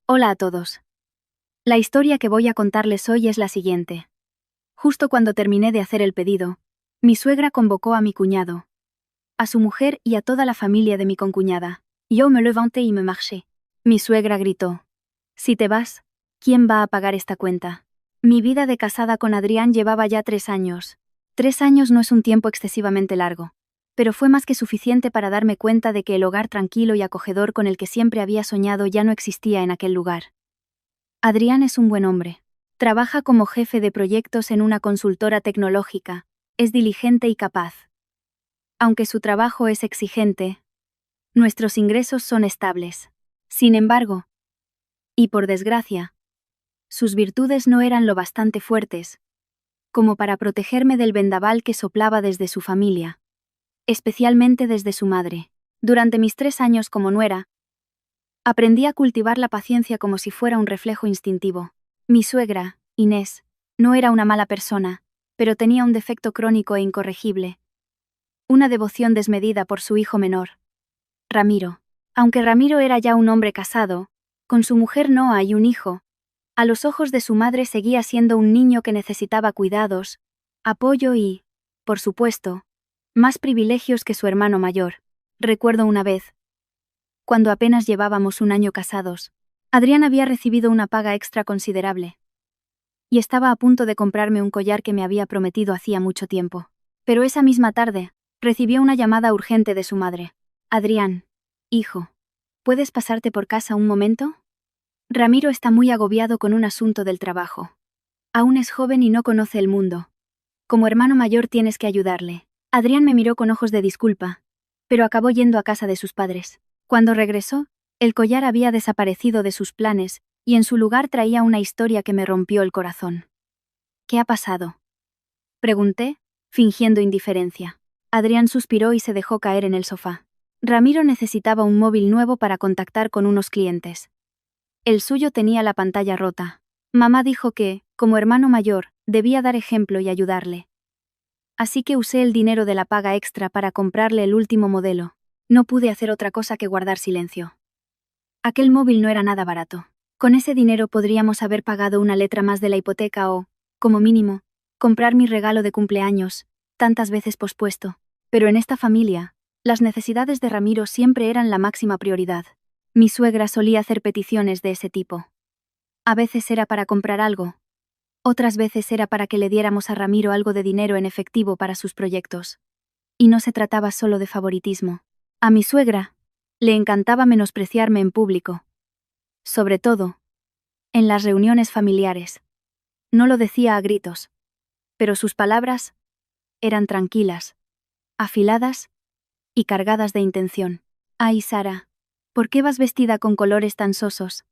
Hola a todos. La historia que voy a contarles hoy es la siguiente. Justo cuando terminé de hacer el pedido, mi suegra convocó a mi cuñado, a su mujer y a toda la familia de mi concuñada. Yo me levanté y me marché. Mi suegra gritó: «Si te vas, ¿quién va a pagar esta cuenta?». Mi vida de casada con Adrián llevaba ya 3 años. 3 años no es un tiempo excesivamente largo, pero fue más que suficiente para darme cuenta de que el hogar tranquilo y acogedor con el que siempre había soñado ya no existía en aquel lugar. Adrián es un buen hombre. Trabaja como jefe de proyectos en una consultora tecnológica. Es diligente y capaz. Aunque su trabajo es exigente, nuestros ingresos son estables. Sin embargo, y por desgracia, sus virtudes no eran lo bastante fuertes como para protegerme del vendaval que soplaba desde su familia, especialmente desde su madre. Durante mis 3 años como nuera, aprendí a cultivar la paciencia como si fuera un reflejo instintivo. Mi suegra, Inés, no era una mala persona, pero tenía un defecto crónico e incorregible: una devoción desmedida por su hijo menor, Ramiro. Aunque Ramiro era ya un hombre casado, con su mujer Noa y un hijo, a los ojos de su madre seguía siendo un niño que necesitaba cuidados, apoyo y, por supuesto, más privilegios que su hermano mayor. Recuerdo una vez, cuando apenas llevábamos 1 año casados, Adrián había recibido una paga extra considerable y estaba a punto de comprarme un collar que me había prometido hacía mucho tiempo. Pero esa misma tarde, recibió una llamada urgente de su madre. «Adrián, hijo, ¿puedes pasarte por casa un momento? Ramiro está muy agobiado con un asunto del trabajo. Aún es joven y no conoce el mundo. Como hermano mayor tienes que ayudarle». Adrián me miró con ojos de disculpa, pero acabó yendo a casa de sus padres. Cuando regresó, el collar había desaparecido de sus planes, y en su lugar traía una historia que me rompió el corazón. «¿Qué ha pasado?», pregunté, fingiendo indiferencia. Adrián suspiró y se dejó caer en el sofá. Ramiro necesitaba un móvil nuevo para contactar con unos clientes. El suyo tenía la pantalla rota. Mamá dijo que, como hermano mayor, debía dar ejemplo y ayudarle. Así que usé el dinero de la paga extra para comprarle el último modelo. No pude hacer otra cosa que guardar silencio. Aquel móvil no era nada barato. Con ese dinero podríamos haber pagado una letra más de la hipoteca o, como mínimo, comprar mi regalo de cumpleaños, tantas veces pospuesto. Pero en esta familia, las necesidades de Ramiro siempre eran la máxima prioridad. Mi suegra solía hacer peticiones de ese tipo. A veces era para comprar algo. Otras veces era para que le diéramos a Ramiro algo de dinero en efectivo para sus proyectos. Y no se trataba solo de favoritismo. A mi suegra le encantaba menospreciarme en público. Sobre todo, en las reuniones familiares. No lo decía a gritos, pero sus palabras eran tranquilas, afiladas y cargadas de intención. «Ay, Sara, ¿por qué vas vestida con colores tan sosos?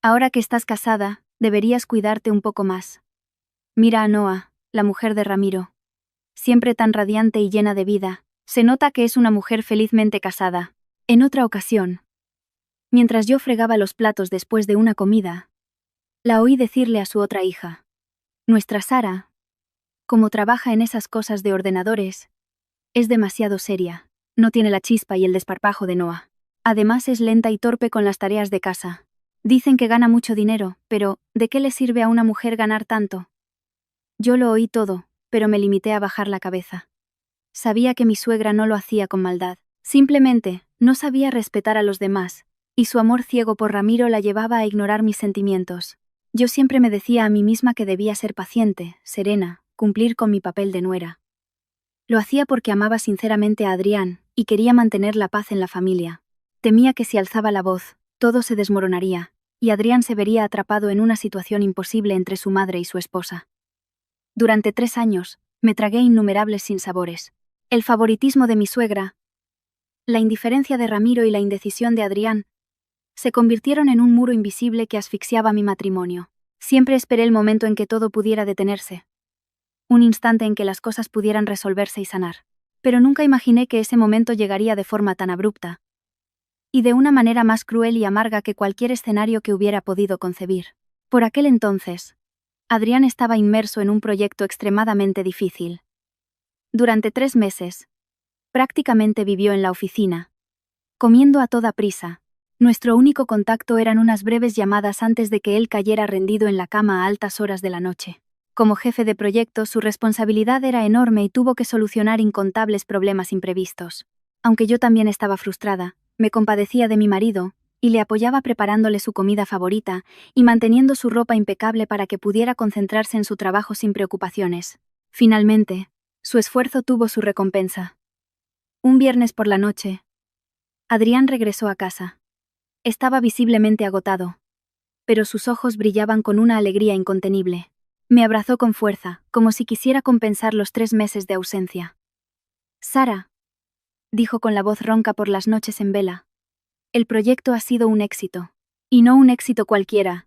Ahora que estás casada, deberías cuidarte un poco más. Mira a Noa, la mujer de Ramiro. Siempre tan radiante y llena de vida. Se nota que es una mujer felizmente casada». En otra ocasión, mientras yo fregaba los platos después de una comida, la oí decirle a su otra hija: «Nuestra Sara, como trabaja en esas cosas de ordenadores, es demasiado seria. No tiene la chispa y el desparpajo de Noa. Además es lenta y torpe con las tareas de casa. Dicen que gana mucho dinero, pero ¿de qué le sirve a una mujer ganar tanto?». Yo lo oí todo, pero me limité a bajar la cabeza. Sabía que mi suegra no lo hacía con maldad. Simplemente, no sabía respetar a los demás, y su amor ciego por Ramiro la llevaba a ignorar mis sentimientos. Yo siempre me decía a mí misma que debía ser paciente, serena, cumplir con mi papel de nuera. Lo hacía porque amaba sinceramente a Adrián, y quería mantener la paz en la familia. Temía que si alzaba la voz, todo se desmoronaría, y Adrián se vería atrapado en una situación imposible entre su madre y su esposa. Durante 3 años, me tragué innumerables sinsabores. El favoritismo de mi suegra, la indiferencia de Ramiro y la indecisión de Adrián se convirtieron en un muro invisible que asfixiaba mi matrimonio. Siempre esperé el momento en que todo pudiera detenerse. Un instante en que las cosas pudieran resolverse y sanar. Pero nunca imaginé que ese momento llegaría de forma tan abrupta. Y de una manera más cruel y amarga que cualquier escenario que hubiera podido concebir. Por aquel entonces, Adrián estaba inmerso en un proyecto extremadamente difícil. Durante 3 meses, prácticamente vivió en la oficina, comiendo a toda prisa, Nuestro único contacto eran unas breves llamadas antes de que él cayera rendido en la cama a altas horas de la noche. Como jefe de proyecto, su responsabilidad era enorme y tuvo que solucionar incontables problemas imprevistos. Aunque yo también estaba frustrada, me compadecía de mi marido, y le apoyaba preparándole su comida favorita y manteniendo su ropa impecable para que pudiera concentrarse en su trabajo sin preocupaciones. Finalmente, su esfuerzo tuvo su recompensa. Un viernes por la noche, Adrián regresó a casa. Estaba visiblemente agotado, pero sus ojos brillaban con una alegría incontenible. Me abrazó con fuerza, como si quisiera compensar los 3 meses de ausencia. «Sara», dijo con la voz ronca por las noches en vela, «el proyecto ha sido un éxito. Y no un éxito cualquiera.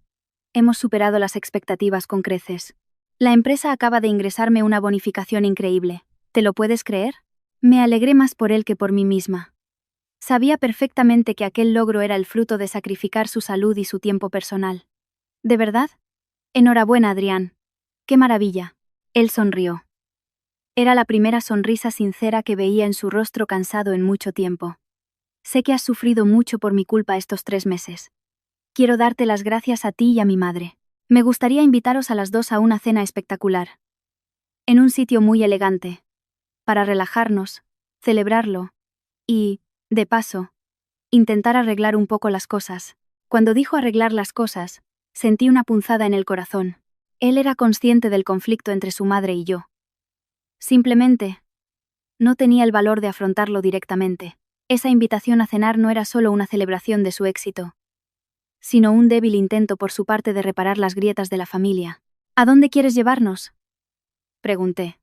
Hemos superado las expectativas con creces. La empresa acaba de ingresarme una bonificación increíble. ¿Te lo puedes creer?» Me alegré más por él que por mí misma. Sabía perfectamente que aquel logro era el fruto de sacrificar su salud y su tiempo personal. ¿De verdad? Enhorabuena, Adrián. ¡Qué maravilla! Él sonrió. Era la primera sonrisa sincera que veía en su rostro cansado en mucho tiempo. Sé que has sufrido mucho por mi culpa estos 3 meses. Quiero darte las gracias a ti y a mi madre. Me gustaría invitaros a las 2 a una cena espectacular. En un sitio muy elegante. Para relajarnos, celebrarlo y, de paso, intentar arreglar un poco las cosas. Cuando dijo arreglar las cosas, sentí una punzada en el corazón. Él era consciente del conflicto entre su madre y yo. Simplemente, no tenía el valor de afrontarlo directamente. Esa invitación a cenar no era solo una celebración de su éxito, sino un débil intento por su parte de reparar las grietas de la familia. ¿A dónde quieres llevarnos?, pregunté,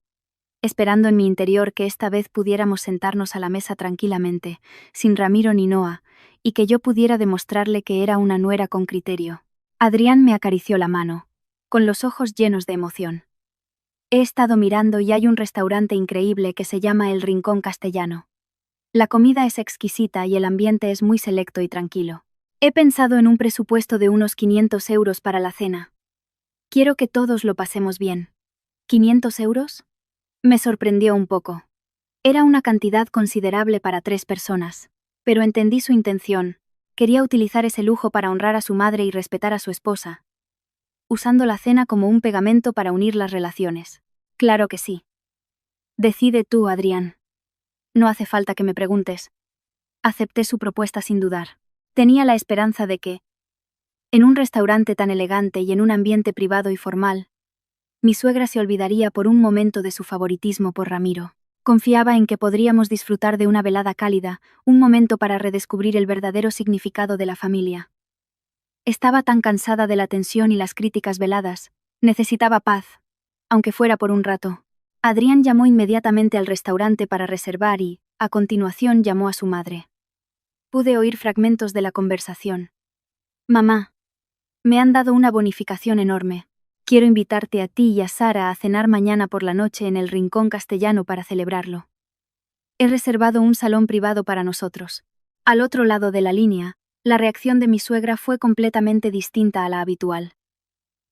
esperando en mi interior que esta vez pudiéramos sentarnos a la mesa tranquilamente, sin Ramiro ni Noah, y que yo pudiera demostrarle que era una nuera con criterio. Adrián me acarició la mano, con los ojos llenos de emoción. He estado mirando y hay un restaurante increíble que se llama El Rincón Castellano. La comida es exquisita y el ambiente es muy selecto y tranquilo. He pensado en un presupuesto de unos 500 euros para la cena. Quiero que todos lo pasemos bien. ¿500 euros? Me sorprendió un poco. Era una cantidad considerable para 3 personas. Pero entendí su intención. Quería utilizar ese lujo para honrar a su madre y respetar a su esposa, usando la cena como un pegamento para unir las relaciones. Claro que sí. Decide tú, Adrián. No hace falta que me preguntes. Acepté su propuesta sin dudar. Tenía la esperanza de que, en un restaurante tan elegante y en un ambiente privado y formal, mi suegra se olvidaría por un momento de su favoritismo por Ramiro. Confiaba en que podríamos disfrutar de una velada cálida, un momento para redescubrir el verdadero significado de la familia. Estaba tan cansada de la tensión y las críticas veladas. Necesitaba paz, aunque fuera por un rato. Adrián llamó inmediatamente al restaurante para reservar y, a continuación, llamó a su madre. Pude oír fragmentos de la conversación. «Mamá, me han dado una bonificación enorme. Quiero invitarte a ti y a Sara a cenar mañana por la noche en el Rincón Castellano para celebrarlo. He reservado un salón privado para nosotros». Al otro lado de la línea, la reacción de mi suegra fue completamente distinta a la habitual.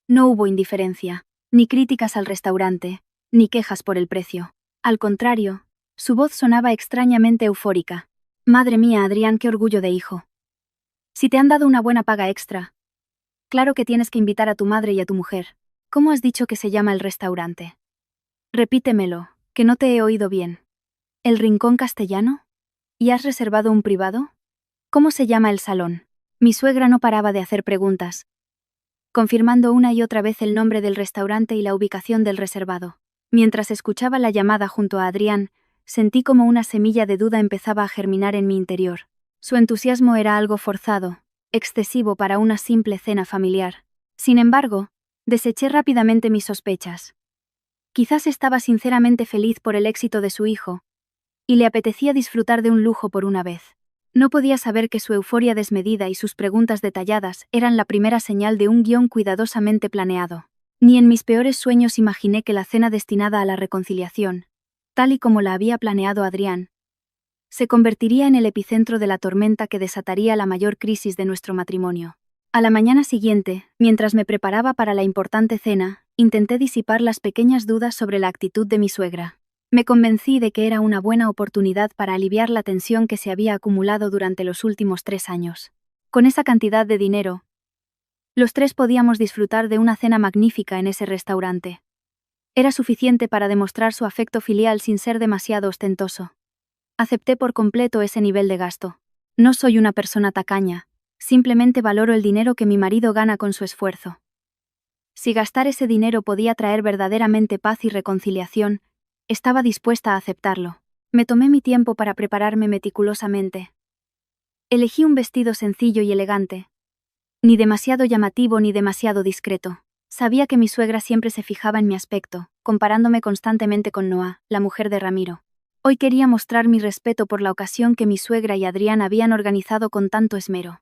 No hubo indiferencia, ni críticas al restaurante, ni quejas por el precio. Al contrario, su voz sonaba extrañamente eufórica. «Madre mía, Adrián, qué orgullo de hijo. Si te han dado una buena paga extra, claro que tienes que invitar a tu madre y a tu mujer. ¿Cómo has dicho que se llama el restaurante? Repítemelo, que no te he oído bien». «¿El Rincón Castellano? ¿Y has reservado un privado? ¿Cómo se llama el salón?». Mi suegra no paraba de hacer preguntas, confirmando una y otra vez el nombre del restaurante y la ubicación del reservado. Mientras escuchaba la llamada junto a Adrián, sentí como una semilla de duda empezaba a germinar en mi interior. Su entusiasmo era algo forzado, excesivo para una simple cena familiar. Sin embargo, deseché rápidamente mis sospechas. Quizás estaba sinceramente feliz por el éxito de su hijo, y le apetecía disfrutar de un lujo por una vez. No podía saber que su euforia desmedida y sus preguntas detalladas eran la primera señal de un guión cuidadosamente planeado. Ni en mis peores sueños imaginé que la cena destinada a la reconciliación, tal y como la había planeado Adrián, se convertiría en el epicentro de la tormenta que desataría la mayor crisis de nuestro matrimonio. A la mañana siguiente, mientras me preparaba para la importante cena, intenté disipar las pequeñas dudas sobre la actitud de mi suegra. Me convencí de que era una buena oportunidad para aliviar la tensión que se había acumulado durante los últimos 3 años. Con esa cantidad de dinero, los tres podíamos disfrutar de una cena magnífica en ese restaurante. Era suficiente para demostrar su afecto filial sin ser demasiado ostentoso. Acepté por completo ese nivel de gasto. No soy una persona tacaña, simplemente valoro el dinero que mi marido gana con su esfuerzo. Si gastar ese dinero podía traer verdaderamente paz y reconciliación, estaba dispuesta a aceptarlo. Me tomé mi tiempo para prepararme meticulosamente. Elegí un vestido sencillo y elegante. Ni demasiado llamativo ni demasiado discreto. Sabía que mi suegra siempre se fijaba en mi aspecto, comparándome constantemente con Noa, la mujer de Ramiro. Hoy quería mostrar mi respeto por la ocasión que mi suegra y Adrián habían organizado con tanto esmero.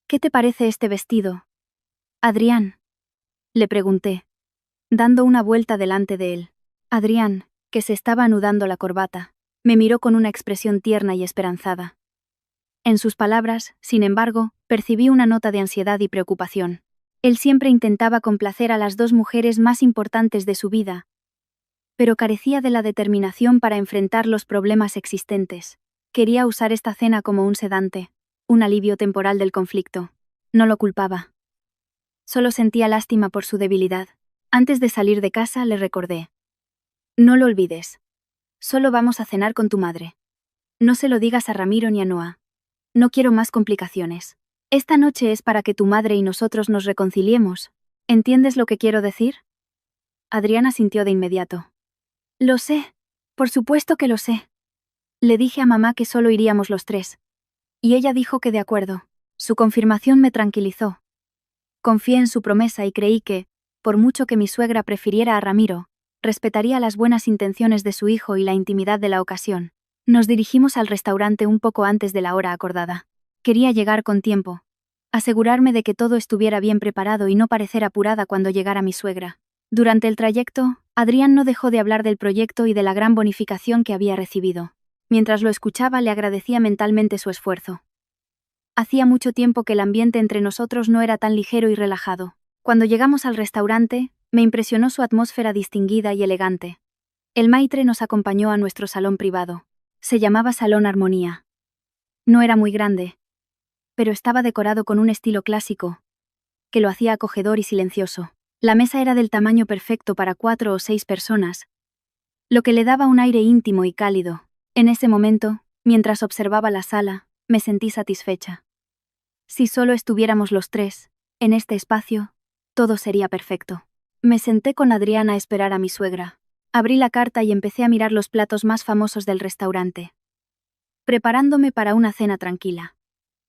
¿Qué te parece este vestido, Adrián?, le pregunté, dando una vuelta delante de él. Adrián, que se estaba anudando la corbata, me miró con una expresión tierna y esperanzada. En sus palabras, sin embargo, percibí una nota de ansiedad y preocupación. Él siempre intentaba complacer a las dos mujeres más importantes de su vida, pero carecía de la determinación para enfrentar los problemas existentes. Quería usar esta cena como un sedante, un alivio temporal del conflicto. No lo culpaba. Solo sentía lástima por su debilidad. Antes de salir de casa le recordé. No lo olvides. Solo vamos a cenar con tu madre. No se lo digas a Ramiro ni a Noa. No quiero más complicaciones. Esta noche es para que tu madre y nosotros nos reconciliemos. ¿Entiendes lo que quiero decir? Adriana sintió de inmediato. Lo sé. Por supuesto que lo sé. Le dije a mamá que solo iríamos los tres. Y ella dijo que de acuerdo. Su confirmación me tranquilizó. Confié en su promesa y creí que, por mucho que mi suegra prefiriera a Ramiro, respetaría las buenas intenciones de su hijo y la intimidad de la ocasión. Nos dirigimos al restaurante un poco antes de la hora acordada. Quería llegar con tiempo. Asegurarme de que todo estuviera bien preparado y no parecer apurada cuando llegara mi suegra. Durante el trayecto, Adrián no dejó de hablar del proyecto y de la gran bonificación que había recibido. Mientras lo escuchaba le agradecía mentalmente su esfuerzo. Hacía mucho tiempo que el ambiente entre nosotros no era tan ligero y relajado. Cuando llegamos al restaurante, me impresionó su atmósfera distinguida y elegante. El maitre nos acompañó a nuestro salón privado. Se llamaba Salón Armonía. No era muy grande, pero estaba decorado con un estilo clásico, que lo hacía acogedor y silencioso. La mesa era del tamaño perfecto para 4 o 6 personas, lo que le daba un aire íntimo y cálido. En ese momento, mientras observaba la sala, me sentí satisfecha. Si solo estuviéramos los tres, en este espacio, todo sería perfecto. Me senté con Adrián a esperar a mi suegra. Abrí la carta y empecé a mirar los platos más famosos del restaurante, preparándome para una cena tranquila.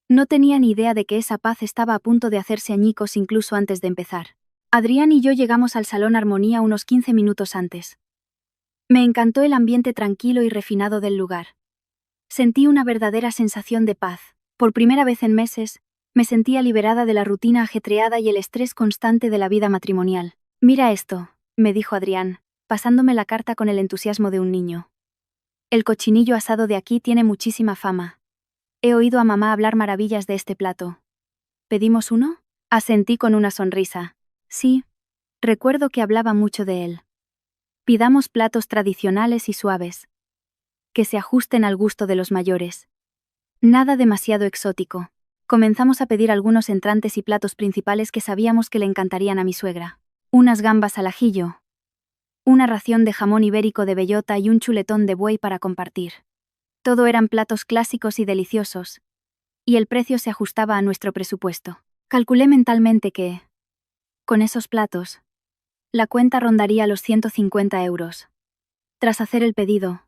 No tenía ni idea de que esa paz estaba a punto de hacerse añicos incluso antes de empezar. Adrián y yo llegamos al Salón Armonía unos 15 minutos antes. Me encantó el ambiente tranquilo y refinado del lugar. Sentí una verdadera sensación de paz. Por primera vez en meses, me sentía liberada de la rutina ajetreada y el estrés constante de la vida matrimonial. Mira esto, me dijo Adrián, pasándome la carta con el entusiasmo de un niño. El cochinillo asado de aquí tiene muchísima fama. He oído a mamá hablar maravillas de este plato. ¿Pedimos uno? Asentí con una sonrisa. Sí, recuerdo que hablaba mucho de él. Pidamos platos tradicionales y suaves, que se ajusten al gusto de los mayores. Nada demasiado exótico. Comenzamos a pedir algunos entrantes y platos principales que sabíamos que le encantarían a mi suegra. Unas gambas al ajillo, una ración de jamón ibérico de bellota y un chuletón de buey para compartir. Todo eran platos clásicos y deliciosos, y el precio se ajustaba a nuestro presupuesto. Calculé mentalmente que, con esos platos, la cuenta rondaría los 150 euros. Tras hacer el pedido,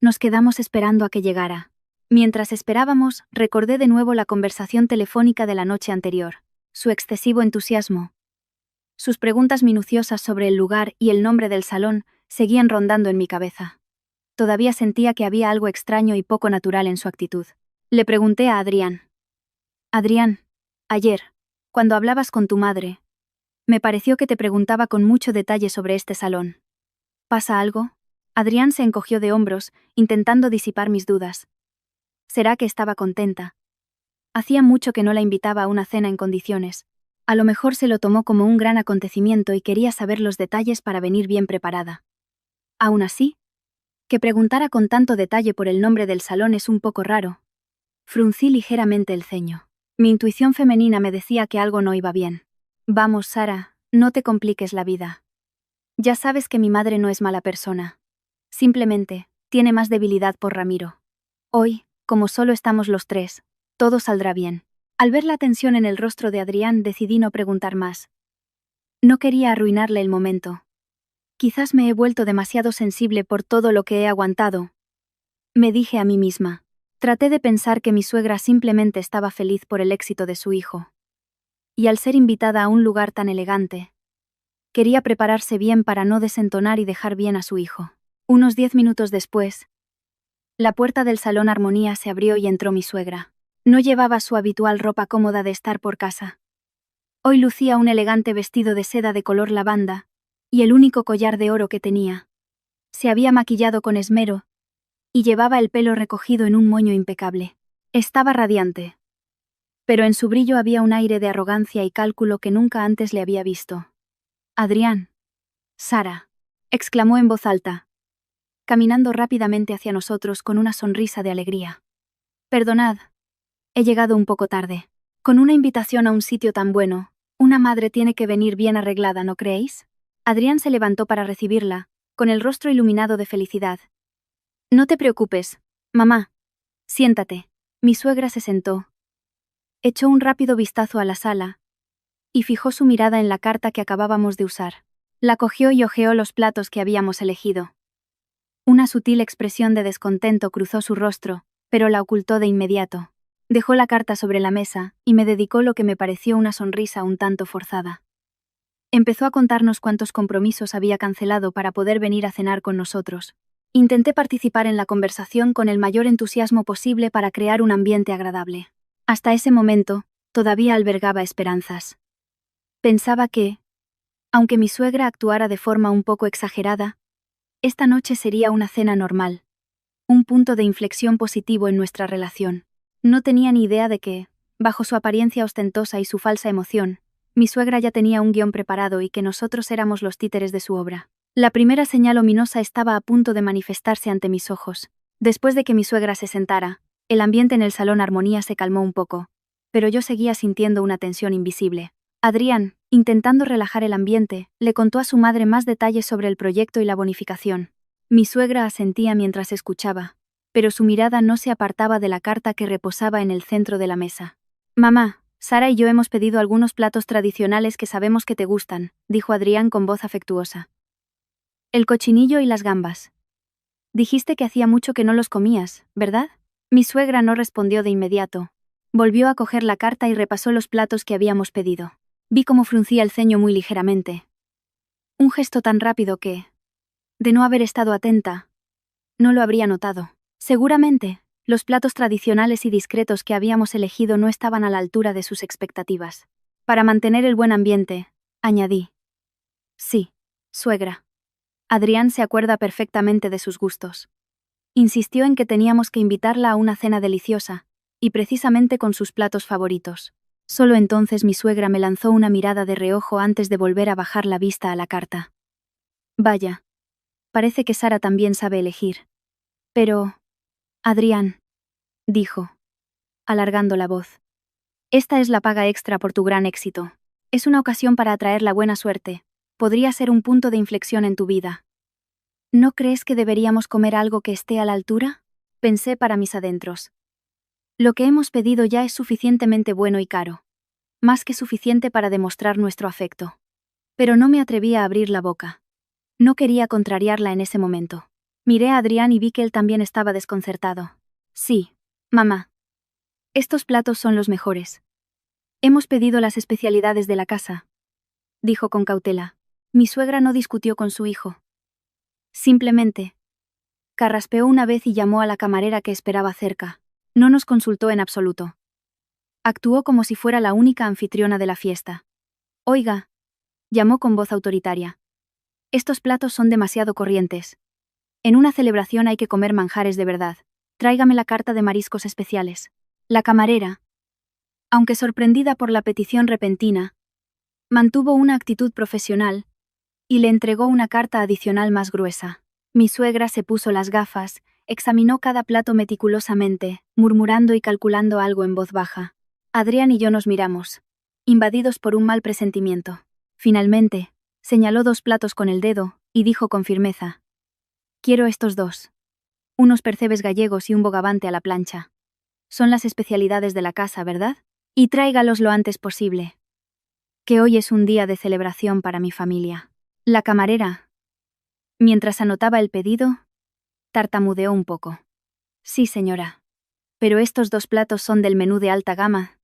nos quedamos esperando a que llegara. Mientras esperábamos, recordé de nuevo la conversación telefónica de la noche anterior, su excesivo entusiasmo. Sus preguntas minuciosas sobre el lugar y el nombre del salón seguían rondando en mi cabeza. Todavía sentía que había algo extraño y poco natural en su actitud. Le pregunté a Adrián. Adrián, ayer, cuando hablabas con tu madre, me pareció que te preguntaba con mucho detalle sobre este salón. ¿Pasa algo? Adrián se encogió de hombros, intentando disipar mis dudas. ¿Será que estaba contenta? Hacía mucho que no la invitaba a una cena en condiciones. A lo mejor se lo tomó como un gran acontecimiento y quería saber los detalles para venir bien preparada. Aún así, que preguntara con tanto detalle por el nombre del salón es un poco raro. Fruncí ligeramente el ceño. Mi intuición femenina me decía que algo no iba bien. Vamos, Sara, no te compliques la vida. Ya sabes que mi madre no es mala persona. Simplemente, tiene más debilidad por Ramiro. Hoy, como solo estamos los tres, todo saldrá bien. Al ver la tensión en el rostro de Adrián, decidí no preguntar más. No quería arruinarle el momento. Quizás me he vuelto demasiado sensible por todo lo que he aguantado. Me dije a mí misma. Traté de pensar que mi suegra simplemente estaba feliz por el éxito de su hijo. Y al ser invitada a un lugar tan elegante, quería prepararse bien para no desentonar y dejar bien a su hijo. Unos 10 minutos después, la puerta del salón Armonía se abrió y entró mi suegra. No llevaba su habitual ropa cómoda de estar por casa. Hoy lucía un elegante vestido de seda de color lavanda, y el único collar de oro que tenía. Se había maquillado con esmero, y llevaba el pelo recogido en un moño impecable. Estaba radiante. Pero en su brillo había un aire de arrogancia y cálculo que nunca antes le había visto. Adrián. Sara. Exclamó en voz alta, caminando rápidamente hacia nosotros con una sonrisa de alegría. Perdonad. He llegado un poco tarde. Con una invitación a un sitio tan bueno, una madre tiene que venir bien arreglada, ¿no creéis? Adrián se levantó para recibirla, con el rostro iluminado de felicidad. No te preocupes, mamá. Siéntate. Mi suegra se sentó. Echó un rápido vistazo a la sala y fijó su mirada en la carta que acabábamos de usar. La cogió y hojeó los platos que habíamos elegido. Una sutil expresión de descontento cruzó su rostro, pero la ocultó de inmediato. Dejó la carta sobre la mesa y me dedicó lo que me pareció una sonrisa un tanto forzada. Empezó a contarnos cuántos compromisos había cancelado para poder venir a cenar con nosotros. Intenté participar en la conversación con el mayor entusiasmo posible para crear un ambiente agradable. Hasta ese momento, todavía albergaba esperanzas. Pensaba que, aunque mi suegra actuara de forma un poco exagerada, esta noche sería una cena normal. Un punto de inflexión positivo en nuestra relación. No tenía ni idea de que, bajo su apariencia ostentosa y su falsa emoción, mi suegra ya tenía un guión preparado y que nosotros éramos los títeres de su obra. La primera señal ominosa estaba a punto de manifestarse ante mis ojos. Después de que mi suegra se sentara, el ambiente en el salón Armonía se calmó un poco, pero yo seguía sintiendo una tensión invisible. Adrián, intentando relajar el ambiente, le contó a su madre más detalles sobre el proyecto y la bonificación. Mi suegra asentía mientras escuchaba, pero su mirada no se apartaba de la carta que reposaba en el centro de la mesa. Mamá, Sara y yo hemos pedido algunos platos tradicionales que sabemos que te gustan, dijo Adrián con voz afectuosa. El cochinillo y las gambas. Dijiste que hacía mucho que no los comías, ¿verdad? Mi suegra no respondió de inmediato. Volvió a coger la carta y repasó los platos que habíamos pedido. Vi cómo fruncía el ceño muy ligeramente. Un gesto tan rápido que, de no haber estado atenta, no lo habría notado. Seguramente, los platos tradicionales y discretos que habíamos elegido no estaban a la altura de sus expectativas. Para mantener el buen ambiente, añadí. Sí, suegra. Adrián se acuerda perfectamente de sus gustos. Insistió en que teníamos que invitarla a una cena deliciosa, y precisamente con sus platos favoritos. Solo entonces mi suegra me lanzó una mirada de reojo antes de volver a bajar la vista a la carta. Vaya. Parece que Sara también sabe elegir. Pero... Adrián, dijo, alargando la voz. Esta es la paga extra por tu gran éxito. Es una ocasión para atraer la buena suerte. Podría ser un punto de inflexión en tu vida. ¿No crees que deberíamos comer algo que esté a la altura? Pensé para mis adentros. Lo que hemos pedido ya es suficientemente bueno y caro. Más que suficiente para demostrar nuestro afecto. Pero no me atreví a abrir la boca. No quería contrariarla en ese momento. Miré a Adrián y vi que él también estaba desconcertado. Sí, mamá. Estos platos son los mejores. Hemos pedido las especialidades de la casa, dijo con cautela. Mi suegra no discutió con su hijo. Simplemente carraspeó una vez y llamó a la camarera que esperaba cerca. No nos consultó en absoluto. Actuó como si fuera la única anfitriona de la fiesta. Oiga, llamó con voz autoritaria. Estos platos son demasiado corrientes. En una celebración hay que comer manjares de verdad. Tráigame la carta de mariscos especiales. La camarera, aunque sorprendida por la petición repentina, mantuvo una actitud profesional y le entregó una carta adicional más gruesa. Mi suegra se puso las gafas, examinó cada plato meticulosamente, murmurando y calculando algo en voz baja. Adrián y yo nos miramos, invadidos por un mal presentimiento. Finalmente, señaló 2 platos con el dedo, y dijo con firmeza: «Quiero estos 2. Unos percebes gallegos y un bogavante a la plancha. Son las especialidades de la casa, ¿verdad? Y tráigalos lo antes posible. Que hoy es un día de celebración para mi familia». La camarera, mientras anotaba el pedido, tartamudeó un poco. «Sí, señora. Pero estos 2 platos son del menú de alta gama,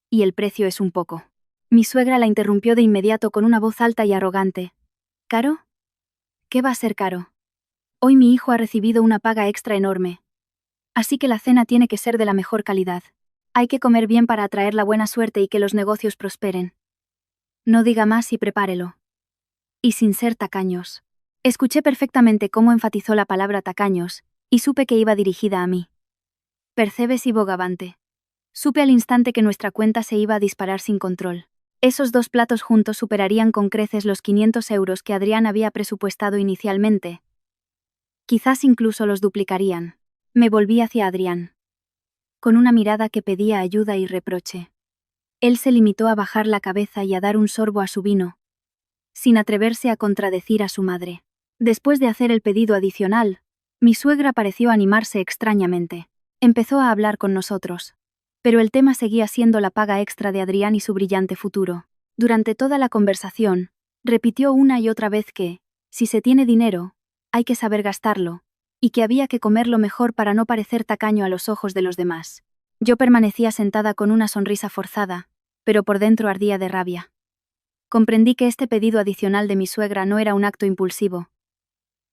y el precio es un poco». Mi suegra la interrumpió de inmediato con una voz alta y arrogante. «¿Caro? ¿Qué va a ser caro? Hoy mi hijo ha recibido una paga extra enorme. Así que la cena tiene que ser de la mejor calidad. Hay que comer bien para atraer la buena suerte y que los negocios prosperen. No diga más y prepárelo. Y sin ser tacaños». Escuché perfectamente cómo enfatizó la palabra tacaños, y supe que iba dirigida a mí. Percebes y bogavante. Supe al instante que nuestra cuenta se iba a disparar sin control. Esos 2 platos juntos superarían con creces los 500 euros que Adrián había presupuestado inicialmente. Quizás incluso los duplicarían. Me volví hacia Adrián, con una mirada que pedía ayuda y reproche. Él se limitó a bajar la cabeza y a dar un sorbo a su vino, sin atreverse a contradecir a su madre. Después de hacer el pedido adicional, mi suegra pareció animarse extrañamente. Empezó a hablar con nosotros. Pero el tema seguía siendo la paga extra de Adrián y su brillante futuro. Durante toda la conversación, repitió una y otra vez que, si se tiene dinero, hay que saber gastarlo, y que había que comerlo mejor para no parecer tacaño a los ojos de los demás. Yo permanecía sentada con una sonrisa forzada, pero por dentro ardía de rabia. Comprendí que este pedido adicional de mi suegra no era un acto impulsivo,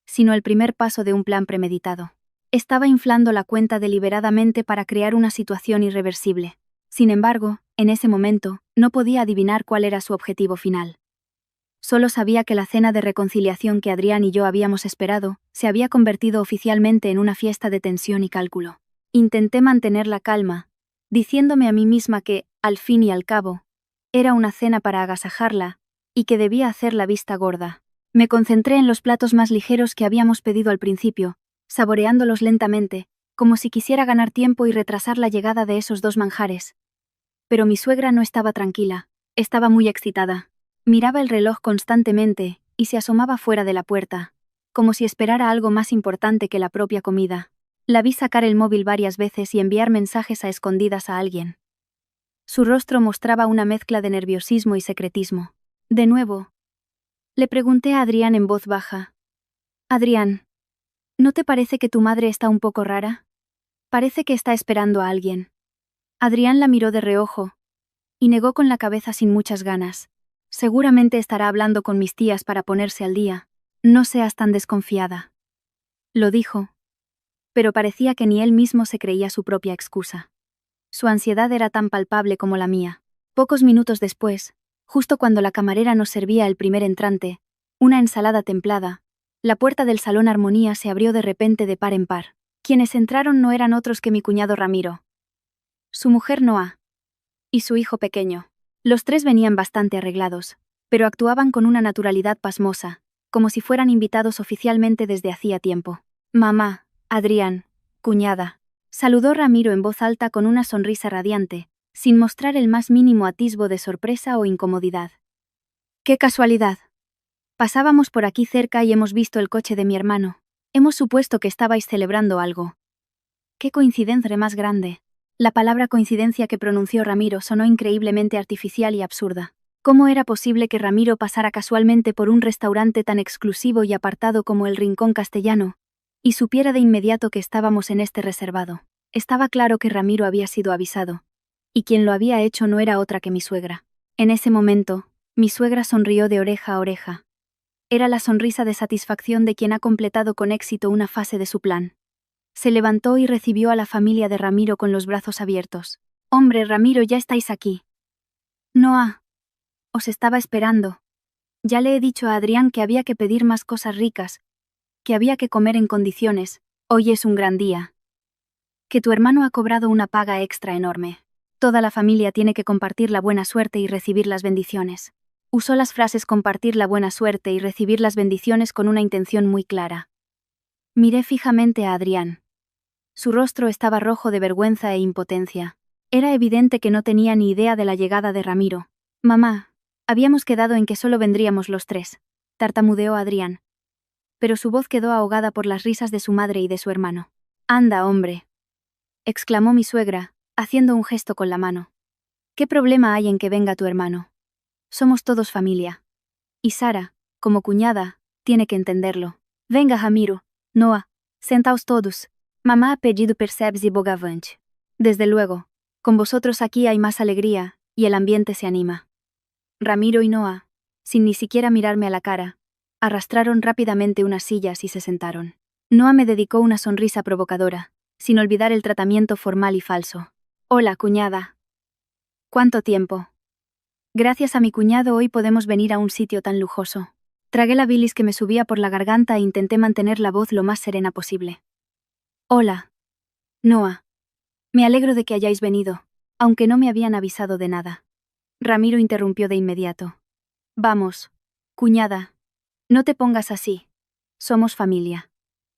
sino el primer paso de un plan premeditado. Estaba inflando la cuenta deliberadamente para crear una situación irreversible. Sin embargo, en ese momento, no podía adivinar cuál era su objetivo final. Solo sabía que la cena de reconciliación que Adrián y yo habíamos esperado, se había convertido oficialmente en una fiesta de tensión y cálculo. Intenté mantener la calma, diciéndome a mí misma que, al fin y al cabo, era una cena para agasajarla, y que debía hacer la vista gorda. Me concentré en los platos más ligeros que habíamos pedido al principio, saboreándolos lentamente, como si quisiera ganar tiempo y retrasar la llegada de esos 2 manjares. Pero mi suegra no estaba tranquila, estaba muy excitada. Miraba el reloj constantemente, y se asomaba fuera de la puerta, como si esperara algo más importante que la propia comida. La vi sacar el móvil varias veces y enviar mensajes a escondidas a alguien. Su rostro mostraba una mezcla de nerviosismo y secretismo. De nuevo, le pregunté a Adrián en voz baja: «Adrián, ¿no te parece que tu madre está un poco rara? Parece que está esperando a alguien». Adrián la miró de reojo, y negó con la cabeza sin muchas ganas. «Seguramente estará hablando con mis tías para ponerse al día. No seas tan desconfiada». Lo dijo, pero parecía que ni él mismo se creía su propia excusa. Su ansiedad era tan palpable como la mía. Pocos minutos después, justo cuando la camarera nos servía el primer entrante, una ensalada templada, la puerta del salón Armonía se abrió de repente de par en par. Quienes entraron no eran otros que mi cuñado Ramiro, su mujer Noa, y su hijo pequeño. Los 3 venían bastante arreglados, pero actuaban con una naturalidad pasmosa, como si fueran invitados oficialmente desde hacía tiempo. «Mamá, Adrián, cuñada», saludó Ramiro en voz alta con una sonrisa radiante, sin mostrar el más mínimo atisbo de sorpresa o incomodidad. «¡Qué casualidad! Pasábamos por aquí cerca y hemos visto el coche de mi hermano. Hemos supuesto que estabais celebrando algo». «¡Qué coincidencia más grande!». La palabra coincidencia que pronunció Ramiro sonó increíblemente artificial y absurda. ¿Cómo era posible que Ramiro pasara casualmente por un restaurante tan exclusivo y apartado como el Rincón Castellano, y supiera de inmediato que estábamos en este reservado? Estaba claro que Ramiro había sido avisado, y quien lo había hecho no era otra que mi suegra. En ese momento, mi suegra sonrió de oreja a oreja. Era la sonrisa de satisfacción de quien ha completado con éxito una fase de su plan. Se levantó y recibió a la familia de Ramiro con los brazos abiertos. «Hombre, Ramiro, ya estáis aquí». «Noa, os estaba esperando. Ya le he dicho a Adrián que había que pedir más cosas ricas, que había que comer en condiciones. Hoy es un gran día. Que tu hermano ha cobrado una paga extra enorme. Toda la familia tiene que compartir la buena suerte y recibir las bendiciones». Usó las frases compartir la buena suerte y recibir las bendiciones con una intención muy clara. Miré fijamente a Adrián. Su rostro estaba rojo de vergüenza e impotencia. Era evidente que no tenía ni idea de la llegada de Ramiro. Mamá, habíamos quedado en que solo vendríamos los tres, tartamudeó Adrián. Pero su voz quedó ahogada por las risas de su madre y de su hermano. Anda, hombre, exclamó mi suegra, haciendo un gesto con la mano. ¿Qué problema hay en que venga tu hermano? Somos todos familia. Y Sara, como cuñada, tiene que entenderlo. Venga, Ramiro, Noah, sentaos todos. Mamá ha pedido percebes y bogavante. Desde luego, con vosotros aquí hay más alegría, y el ambiente se anima. Ramiro y Noah, sin ni siquiera mirarme a la cara, arrastraron rápidamente unas sillas y se sentaron. Noah me dedicó una sonrisa provocadora, sin olvidar el tratamiento formal y falso. Hola, cuñada. ¿Cuánto tiempo? Gracias a mi cuñado hoy podemos venir a un sitio tan lujoso. Tragué la bilis que me subía por la garganta e intenté mantener la voz lo más serena posible. Hola. Noah. Me alegro de que hayáis venido, aunque no me habían avisado de nada. Ramiro interrumpió de inmediato. Vamos, cuñada. No te pongas así. Somos familia.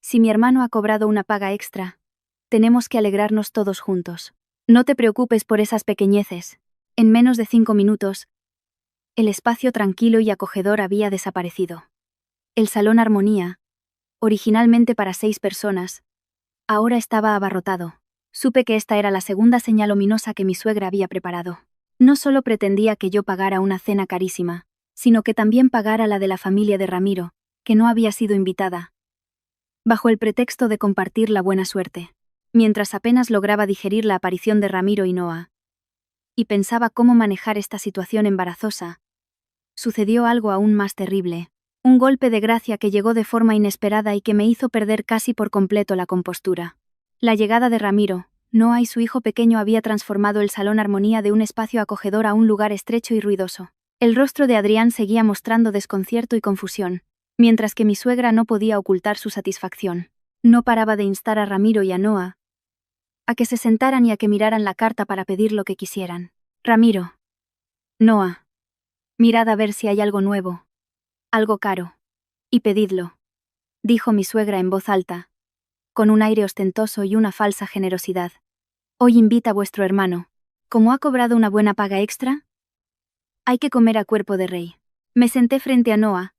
Si mi hermano ha cobrado una paga extra, tenemos que alegrarnos todos juntos. No te preocupes por esas pequeñeces. En menos de 5 minutos, el espacio tranquilo y acogedor había desaparecido. El salón Armonía, originalmente para 6 personas, ahora estaba abarrotado. Supe que esta era la segunda señal ominosa que mi suegra había preparado. No solo pretendía que yo pagara una cena carísima, sino que también pagara la de la familia de Ramiro, que no había sido invitada, bajo el pretexto de compartir la buena suerte. Mientras apenas lograba digerir la aparición de Ramiro y Noah, y pensaba cómo manejar esta situación embarazosa, sucedió algo aún más terrible, un golpe de gracia que llegó de forma inesperada y que me hizo perder casi por completo la compostura. La llegada de Ramiro, Noah y su hijo pequeño había transformado el salón Armonía de un espacio acogedor a un lugar estrecho y ruidoso. El rostro de Adrián seguía mostrando desconcierto y confusión, mientras que mi suegra no podía ocultar su satisfacción. No paraba de instar a Ramiro y a Noah a que se sentaran y a que miraran la carta para pedir lo que quisieran. Ramiro. Noah. Mirad a ver si hay algo nuevo. Algo caro. Y pedidlo, dijo mi suegra en voz alta, con un aire ostentoso y una falsa generosidad. Hoy invita a vuestro hermano. ¿Cómo ha cobrado una buena paga extra? Hay que comer a cuerpo de rey. Me senté frente a Noah,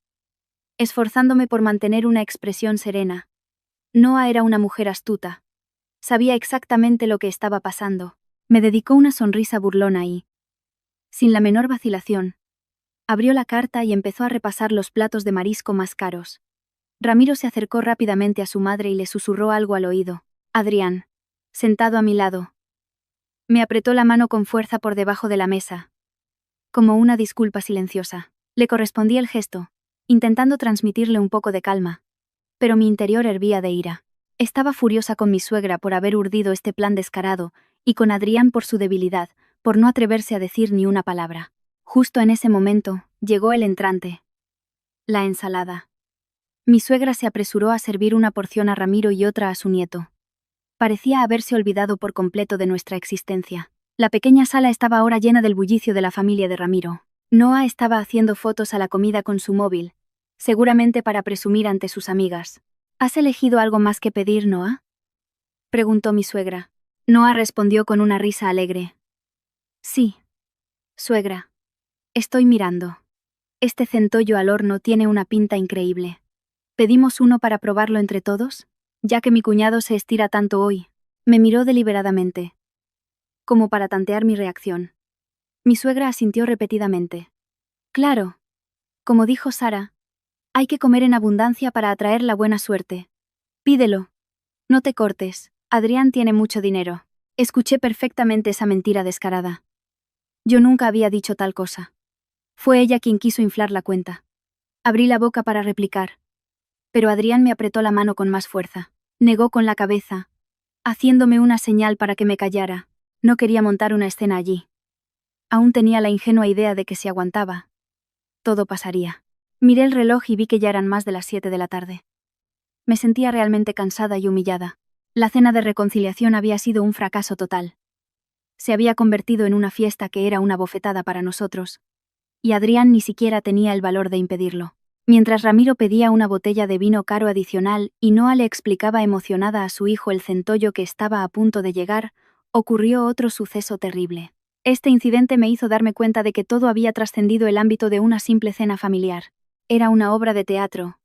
esforzándome por mantener una expresión serena. Noah era una mujer astuta. Sabía exactamente lo que estaba pasando. Me dedicó una sonrisa burlona y, sin la menor vacilación, abrió la carta y empezó a repasar los platos de marisco más caros. Ramiro se acercó rápidamente a su madre y le susurró algo al oído. Adrián, sentado a mi lado, me apretó la mano con fuerza por debajo de la mesa, como una disculpa silenciosa. Le correspondí el gesto, intentando transmitirle un poco de calma, pero mi interior hervía de ira. Estaba furiosa con mi suegra por haber urdido este plan descarado, y con Adrián por su debilidad, por no atreverse a decir ni una palabra. Justo en ese momento, llegó el entrante. La ensalada. Mi suegra se apresuró a servir una porción a Ramiro y otra a su nieto. Parecía haberse olvidado por completo de nuestra existencia. La pequeña sala estaba ahora llena del bullicio de la familia de Ramiro. Noah estaba haciendo fotos a la comida con su móvil, seguramente para presumir ante sus amigas. ¿Has elegido algo más que pedir, Noah?, preguntó mi suegra. Noah respondió con una risa alegre. Sí, suegra. Estoy mirando. Este centollo al horno tiene una pinta increíble. ¿Pedimos uno para probarlo entre todos? Ya que mi cuñado se estira tanto hoy. Me miró deliberadamente, como para tantear mi reacción. Mi suegra asintió repetidamente. Claro. Como dijo Sara, hay que comer en abundancia para atraer la buena suerte. Pídelo. No te cortes, Adrián tiene mucho dinero. Escuché perfectamente esa mentira descarada. Yo nunca había dicho tal cosa. Fue ella quien quiso inflar la cuenta. Abrí la boca para replicar, pero Adrián me apretó la mano con más fuerza. Negó con la cabeza, haciéndome una señal para que me callara. No quería montar una escena allí. Aún tenía la ingenua idea de que si aguantaba, todo pasaría. Miré el reloj y vi que ya eran más de las 7 de la tarde. Me sentía realmente cansada y humillada. La cena de reconciliación había sido un fracaso total. Se había convertido en una fiesta que era una bofetada para nosotros, y Adrián ni siquiera tenía el valor de impedirlo. Mientras Ramiro pedía una botella de vino caro adicional y Noah le explicaba emocionada a su hijo el centollo que estaba a punto de llegar, ocurrió otro suceso terrible. Este incidente me hizo darme cuenta de que todo había trascendido el ámbito de una simple cena familiar. Era una obra de teatro,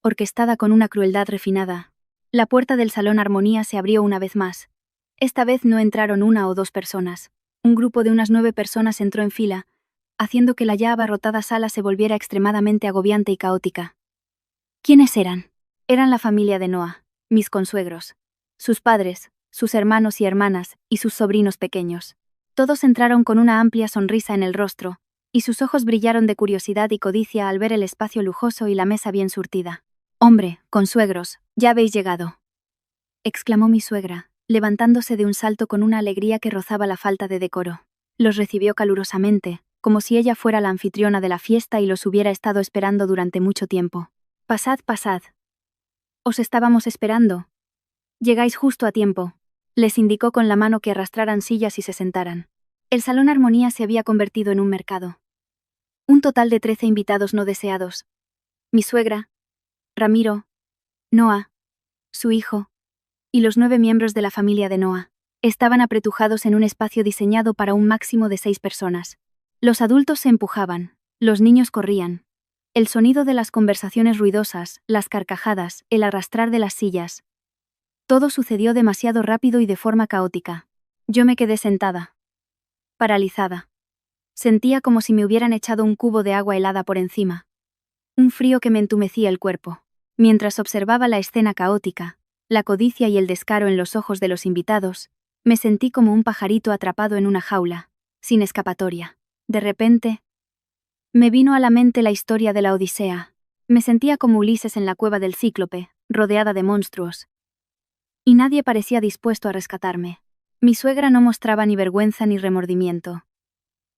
orquestada con una crueldad refinada. La puerta del salón Armonía se abrió una vez más. Esta vez no entraron una o dos personas. Un grupo de unas 9 personas entró en fila, haciendo que la ya abarrotada sala se volviera extremadamente agobiante y caótica. ¿Quiénes eran? Eran la familia de Noah, mis consuegros, sus padres, sus hermanos y hermanas, y sus sobrinos pequeños. Todos entraron con una amplia sonrisa en el rostro, y sus ojos brillaron de curiosidad y codicia al ver el espacio lujoso y la mesa bien surtida. «Hombre, consuegros, ya habéis llegado», exclamó mi suegra, levantándose de un salto con una alegría que rozaba la falta de decoro. Los recibió calurosamente, como si ella fuera la anfitriona de la fiesta y los hubiera estado esperando durante mucho tiempo. «Pasad, pasad. Os estábamos esperando. Llegáis justo a tiempo», les indicó con la mano que arrastraran sillas y se sentaran. El salón Armonía se había convertido en un mercado. Un total de 13 invitados no deseados. Mi suegra, Ramiro, Noah, su hijo, y los 9 miembros de la familia de Noah estaban apretujados en un espacio diseñado para un máximo de 6 personas. Los adultos se empujaban, los niños corrían. El sonido de las conversaciones ruidosas, las carcajadas, el arrastrar de las sillas. Todo sucedió demasiado rápido y de forma caótica. Yo me quedé sentada, paralizada. Sentía como si me hubieran echado un cubo de agua helada por encima. Un frío que me entumecía el cuerpo. Mientras observaba la escena caótica, la codicia y el descaro en los ojos de los invitados, me sentí como un pajarito atrapado en una jaula, sin escapatoria. De repente, me vino a la mente la historia de la Odisea. Me sentía como Ulises en la cueva del Cíclope, rodeada de monstruos. Y nadie parecía dispuesto a rescatarme. Mi suegra no mostraba ni vergüenza ni remordimiento.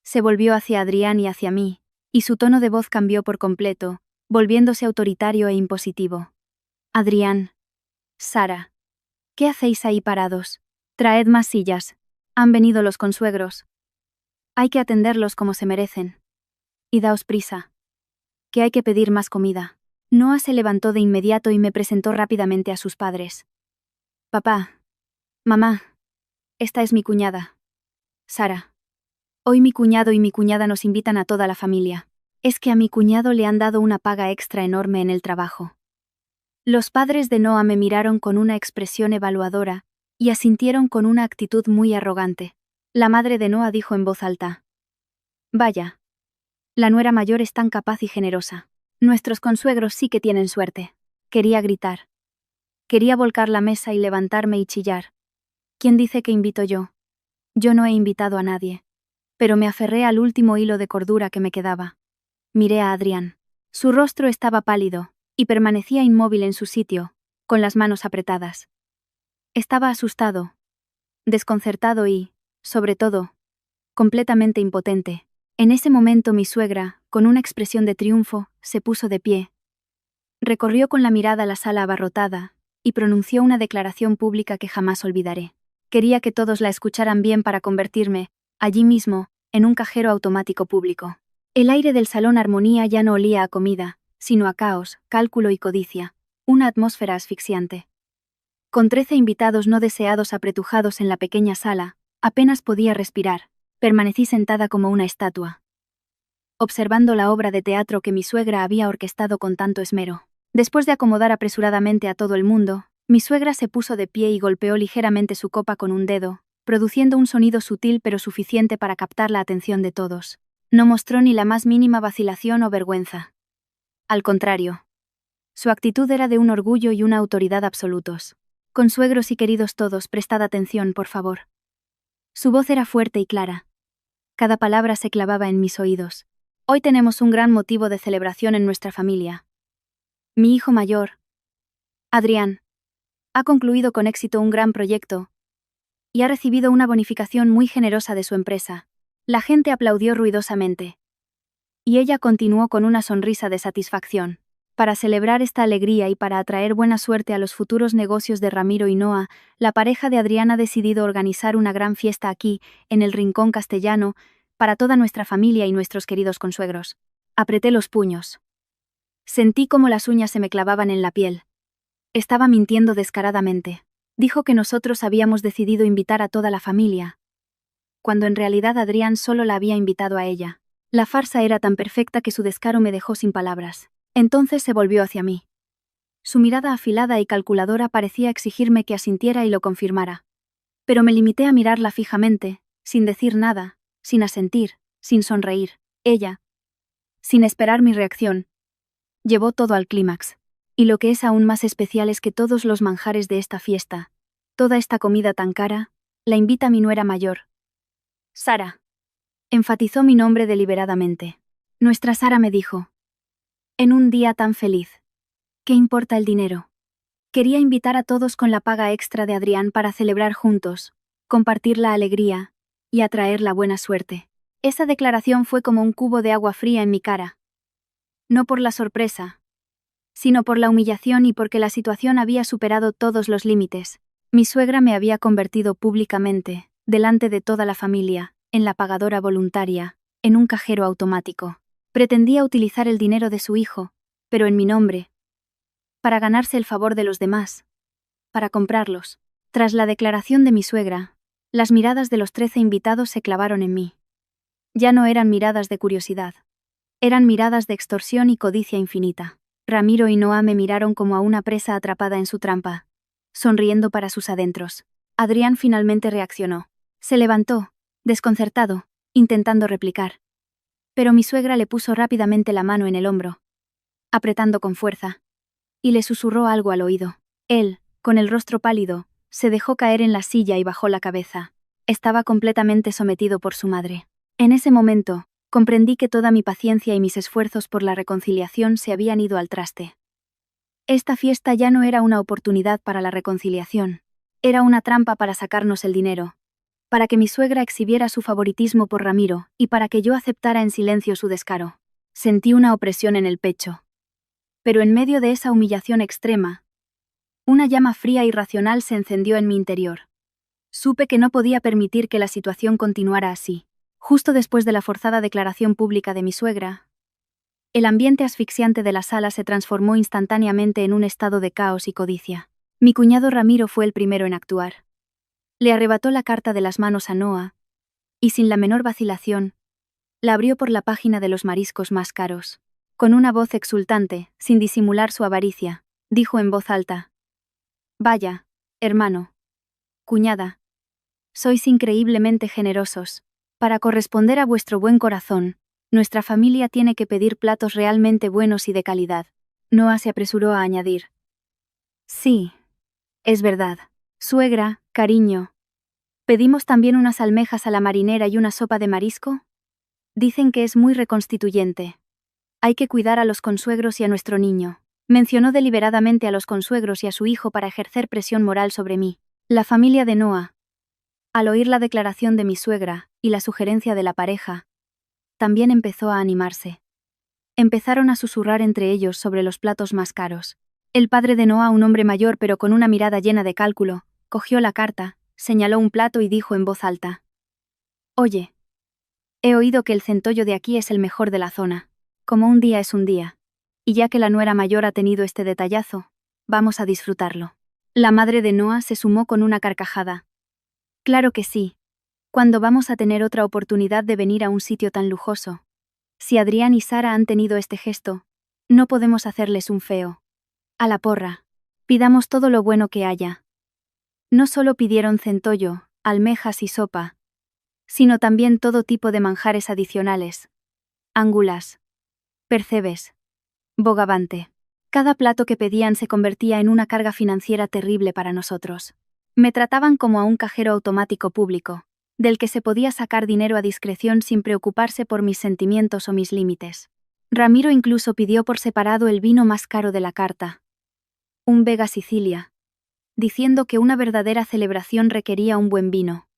Se volvió hacia Adrián y hacia mí, y su tono de voz cambió por completo, volviéndose autoritario e impositivo. «Adrián, Sara, ¿qué hacéis ahí parados? Traed más sillas. Han venido los consuegros. Hay que atenderlos como se merecen. Y daos prisa, que hay que pedir más comida». Noah se levantó de inmediato y me presentó rápidamente a sus padres. «Papá, mamá, esta es mi cuñada, Sara. Hoy mi cuñado y mi cuñada nos invitan a toda la familia. Es que a mi cuñado le han dado una paga extra enorme en el trabajo». Los padres de Noah me miraron con una expresión evaluadora y asintieron con una actitud muy arrogante. La madre de Noah dijo en voz alta: «Vaya, la nuera mayor es tan capaz y generosa. Nuestros consuegros sí que tienen suerte». Quería gritar. Quería volcar la mesa y levantarme y chillar. ¿Quién dice que invito yo? Yo no he invitado a nadie. Pero me aferré al último hilo de cordura que me quedaba. Miré a Adrián. Su rostro estaba pálido, y permanecía inmóvil en su sitio, con las manos apretadas. Estaba asustado, desconcertado y, sobre todo, completamente impotente. En ese momento mi suegra, con una expresión de triunfo, se puso de pie. Recorrió con la mirada la sala abarrotada, y pronunció una declaración pública que jamás olvidaré. Quería que todos la escucharan bien para convertirme, allí mismo, en un cajero automático público. El aire del salón Armonía ya no olía a comida, sino a caos, cálculo y codicia, una atmósfera asfixiante. Con 13 invitados no deseados apretujados en la pequeña sala, apenas podía respirar. Permanecí sentada como una estatua, observando la obra de teatro que mi suegra había orquestado con tanto esmero. Después de acomodar apresuradamente a todo el mundo, mi suegra se puso de pie y golpeó ligeramente su copa con un dedo, produciendo un sonido sutil pero suficiente para captar la atención de todos. No mostró ni la más mínima vacilación o vergüenza. Al contrario, su actitud era de un orgullo y una autoridad absolutos. «Consuegros y queridos todos, prestad atención, por favor». Su voz era fuerte y clara. Cada palabra se clavaba en mis oídos. «Hoy tenemos un gran motivo de celebración en nuestra familia. Mi hijo mayor, Adrián, ha concluido con éxito un gran proyecto y ha recibido una bonificación muy generosa de su empresa». La gente aplaudió ruidosamente. Y ella continuó con una sonrisa de satisfacción. Para celebrar esta alegría y para atraer buena suerte a los futuros negocios de Ramiro y Noah, la pareja de Adrián ha decidido organizar una gran fiesta aquí, en el Rincón Castellano, para toda nuestra familia y nuestros queridos consuegros. Apreté los puños. Sentí como las uñas se me clavaban en la piel. Estaba mintiendo descaradamente. Dijo que nosotros habíamos decidido invitar a toda la familia, cuando en realidad Adrián solo la había invitado a ella. La farsa era tan perfecta que su descaro me dejó sin palabras. Entonces se volvió hacia mí. Su mirada afilada y calculadora parecía exigirme que asintiera y lo confirmara. Pero me limité a mirarla fijamente, sin decir nada, sin asentir, sin sonreír. Ella, sin esperar mi reacción, llevó todo al clímax. Y lo que es aún más especial es que todos los manjares de esta fiesta, toda esta comida tan cara, la invita mi nuera mayor. Sara. Enfatizó mi nombre deliberadamente. Nuestra Sara, me dijo. En un día tan feliz. ¿Qué importa el dinero? Quería invitar a todos con la paga extra de Adrián para celebrar juntos, compartir la alegría y atraer la buena suerte. Esa declaración fue como un cubo de agua fría en mi cara. No por la sorpresa, sino por la humillación y porque la situación había superado todos los límites. Mi suegra me había convertido públicamente, delante de toda la familia, en la pagadora voluntaria, en un cajero automático. Pretendía utilizar el dinero de su hijo, pero en mi nombre, para ganarse el favor de los demás, para comprarlos. Tras la declaración de mi suegra, las miradas de los 13 invitados se clavaron en mí. Ya no eran miradas de curiosidad. Eran miradas de extorsión y codicia infinita. Ramiro y Noa me miraron como a una presa atrapada en su trampa, sonriendo para sus adentros. Adrián finalmente reaccionó. Se levantó, desconcertado, intentando replicar. Pero mi suegra le puso rápidamente la mano en el hombro, apretando con fuerza, y le susurró algo al oído. Él, con el rostro pálido, se dejó caer en la silla y bajó la cabeza. Estaba completamente sometido por su madre. En ese momento, comprendí que toda mi paciencia y mis esfuerzos por la reconciliación se habían ido al traste. Esta fiesta ya no era una oportunidad para la reconciliación. Era una trampa para sacarnos el dinero, para que mi suegra exhibiera su favoritismo por Ramiro y para que yo aceptara en silencio su descaro. Sentí una opresión en el pecho. Pero en medio de esa humillación extrema, una llama fría y racional se encendió en mi interior. Supe que no podía permitir que la situación continuara así. Justo después de la forzada declaración pública de mi suegra, el ambiente asfixiante de la sala se transformó instantáneamente en un estado de caos y codicia. Mi cuñado Ramiro fue el primero en actuar. Le arrebató la carta de las manos a Noa, y sin la menor vacilación, la abrió por la página de los mariscos más caros. Con una voz exultante, sin disimular su avaricia, dijo en voz alta: Vaya, hermano, cuñada, sois increíblemente generosos. Para corresponder a vuestro buen corazón, nuestra familia tiene que pedir platos realmente buenos y de calidad. Noa se apresuró a añadir: Sí, es verdad. Suegra, cariño, ¿pedimos también unas almejas a la marinera y una sopa de marisco? Dicen que es muy reconstituyente. Hay que cuidar a los consuegros y a nuestro niño. Mencionó deliberadamente a los consuegros y a su hijo para ejercer presión moral sobre mí. La familia de Noa, al oír la declaración de mi suegra y la sugerencia de la pareja, también empezó a animarse. Empezaron a susurrar entre ellos sobre los platos más caros. El padre de Noa, un hombre mayor pero con una mirada llena de cálculo, cogió la carta, señaló un plato y dijo en voz alta: Oye, he oído que el centollo de aquí es el mejor de la zona. Como un día es un día. Y ya que la nuera mayor ha tenido este detallazo, vamos a disfrutarlo. La madre de Noa se sumó con una carcajada. Claro que sí. ¿Cuándo vamos a tener otra oportunidad de venir a un sitio tan lujoso? Si Adrián y Sara han tenido este gesto, no podemos hacerles un feo. A la porra. Pidamos todo lo bueno que haya. No solo pidieron centollo, almejas y sopa, sino también todo tipo de manjares adicionales. Ángulas, percebes, bogavante. Cada plato que pedían se convertía en una carga financiera terrible para nosotros. Me trataban como a un cajero automático público, del que se podía sacar dinero a discreción sin preocuparse por mis sentimientos o mis límites. Ramiro incluso pidió por separado el vino más caro de la carta, un Vega Sicilia, diciendo que una verdadera celebración requería un buen vino.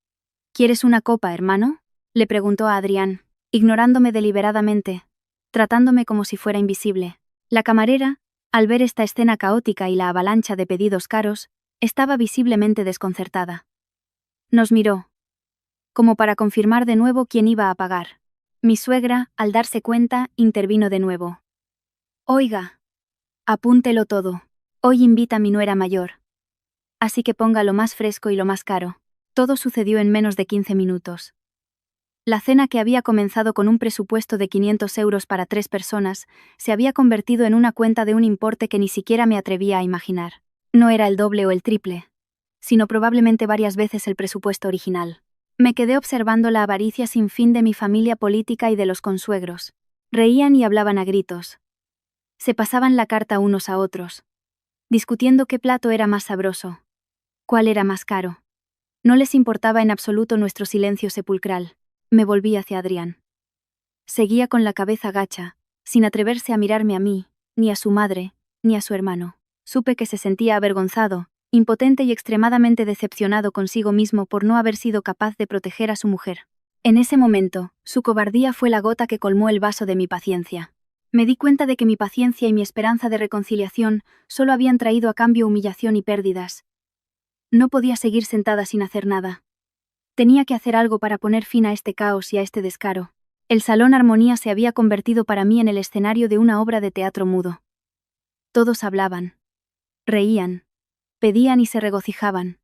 ¿Quieres una copa, hermano?, le preguntó a Adrián, ignorándome deliberadamente, tratándome como si fuera invisible. La camarera, al ver esta escena caótica y la avalancha de pedidos caros, estaba visiblemente desconcertada. Nos miró, como para confirmar de nuevo quién iba a pagar. Mi suegra, al darse cuenta, intervino de nuevo. Oiga, apúntelo todo. Hoy invita a mi nuera mayor. así que ponga lo más fresco y lo más caro. Todo sucedió en menos de 15 minutos. La cena, que había comenzado con un presupuesto de 500 euros para 3 personas, se había convertido en una cuenta de un importe que ni siquiera me atrevía a imaginar. No era el doble o el triple, sino probablemente varias veces el presupuesto original. Me quedé observando la avaricia sin fin de mi familia política y de los consuegros. Reían y hablaban a gritos. Se pasaban la carta unos a otros, discutiendo qué plato era más sabroso, cuál era más caro. No les importaba en absoluto nuestro silencio sepulcral. Me volví hacia Adrián. Seguía con la cabeza gacha, sin atreverse a mirarme a mí, ni a su madre, ni a su hermano. Supe que se sentía avergonzado, impotente y extremadamente decepcionado consigo mismo por no haber sido capaz de proteger a su mujer. En ese momento, su cobardía fue la gota que colmó el vaso de mi paciencia. Me di cuenta de que mi paciencia y mi esperanza de reconciliación solo habían traído a cambio humillación y pérdidas. No podía seguir sentada sin hacer nada. Tenía que hacer algo para poner fin a este caos y a este descaro. El Salón Armonía se había convertido para mí en el escenario de una obra de teatro mudo. Todos hablaban, reían, pedían y se regocijaban.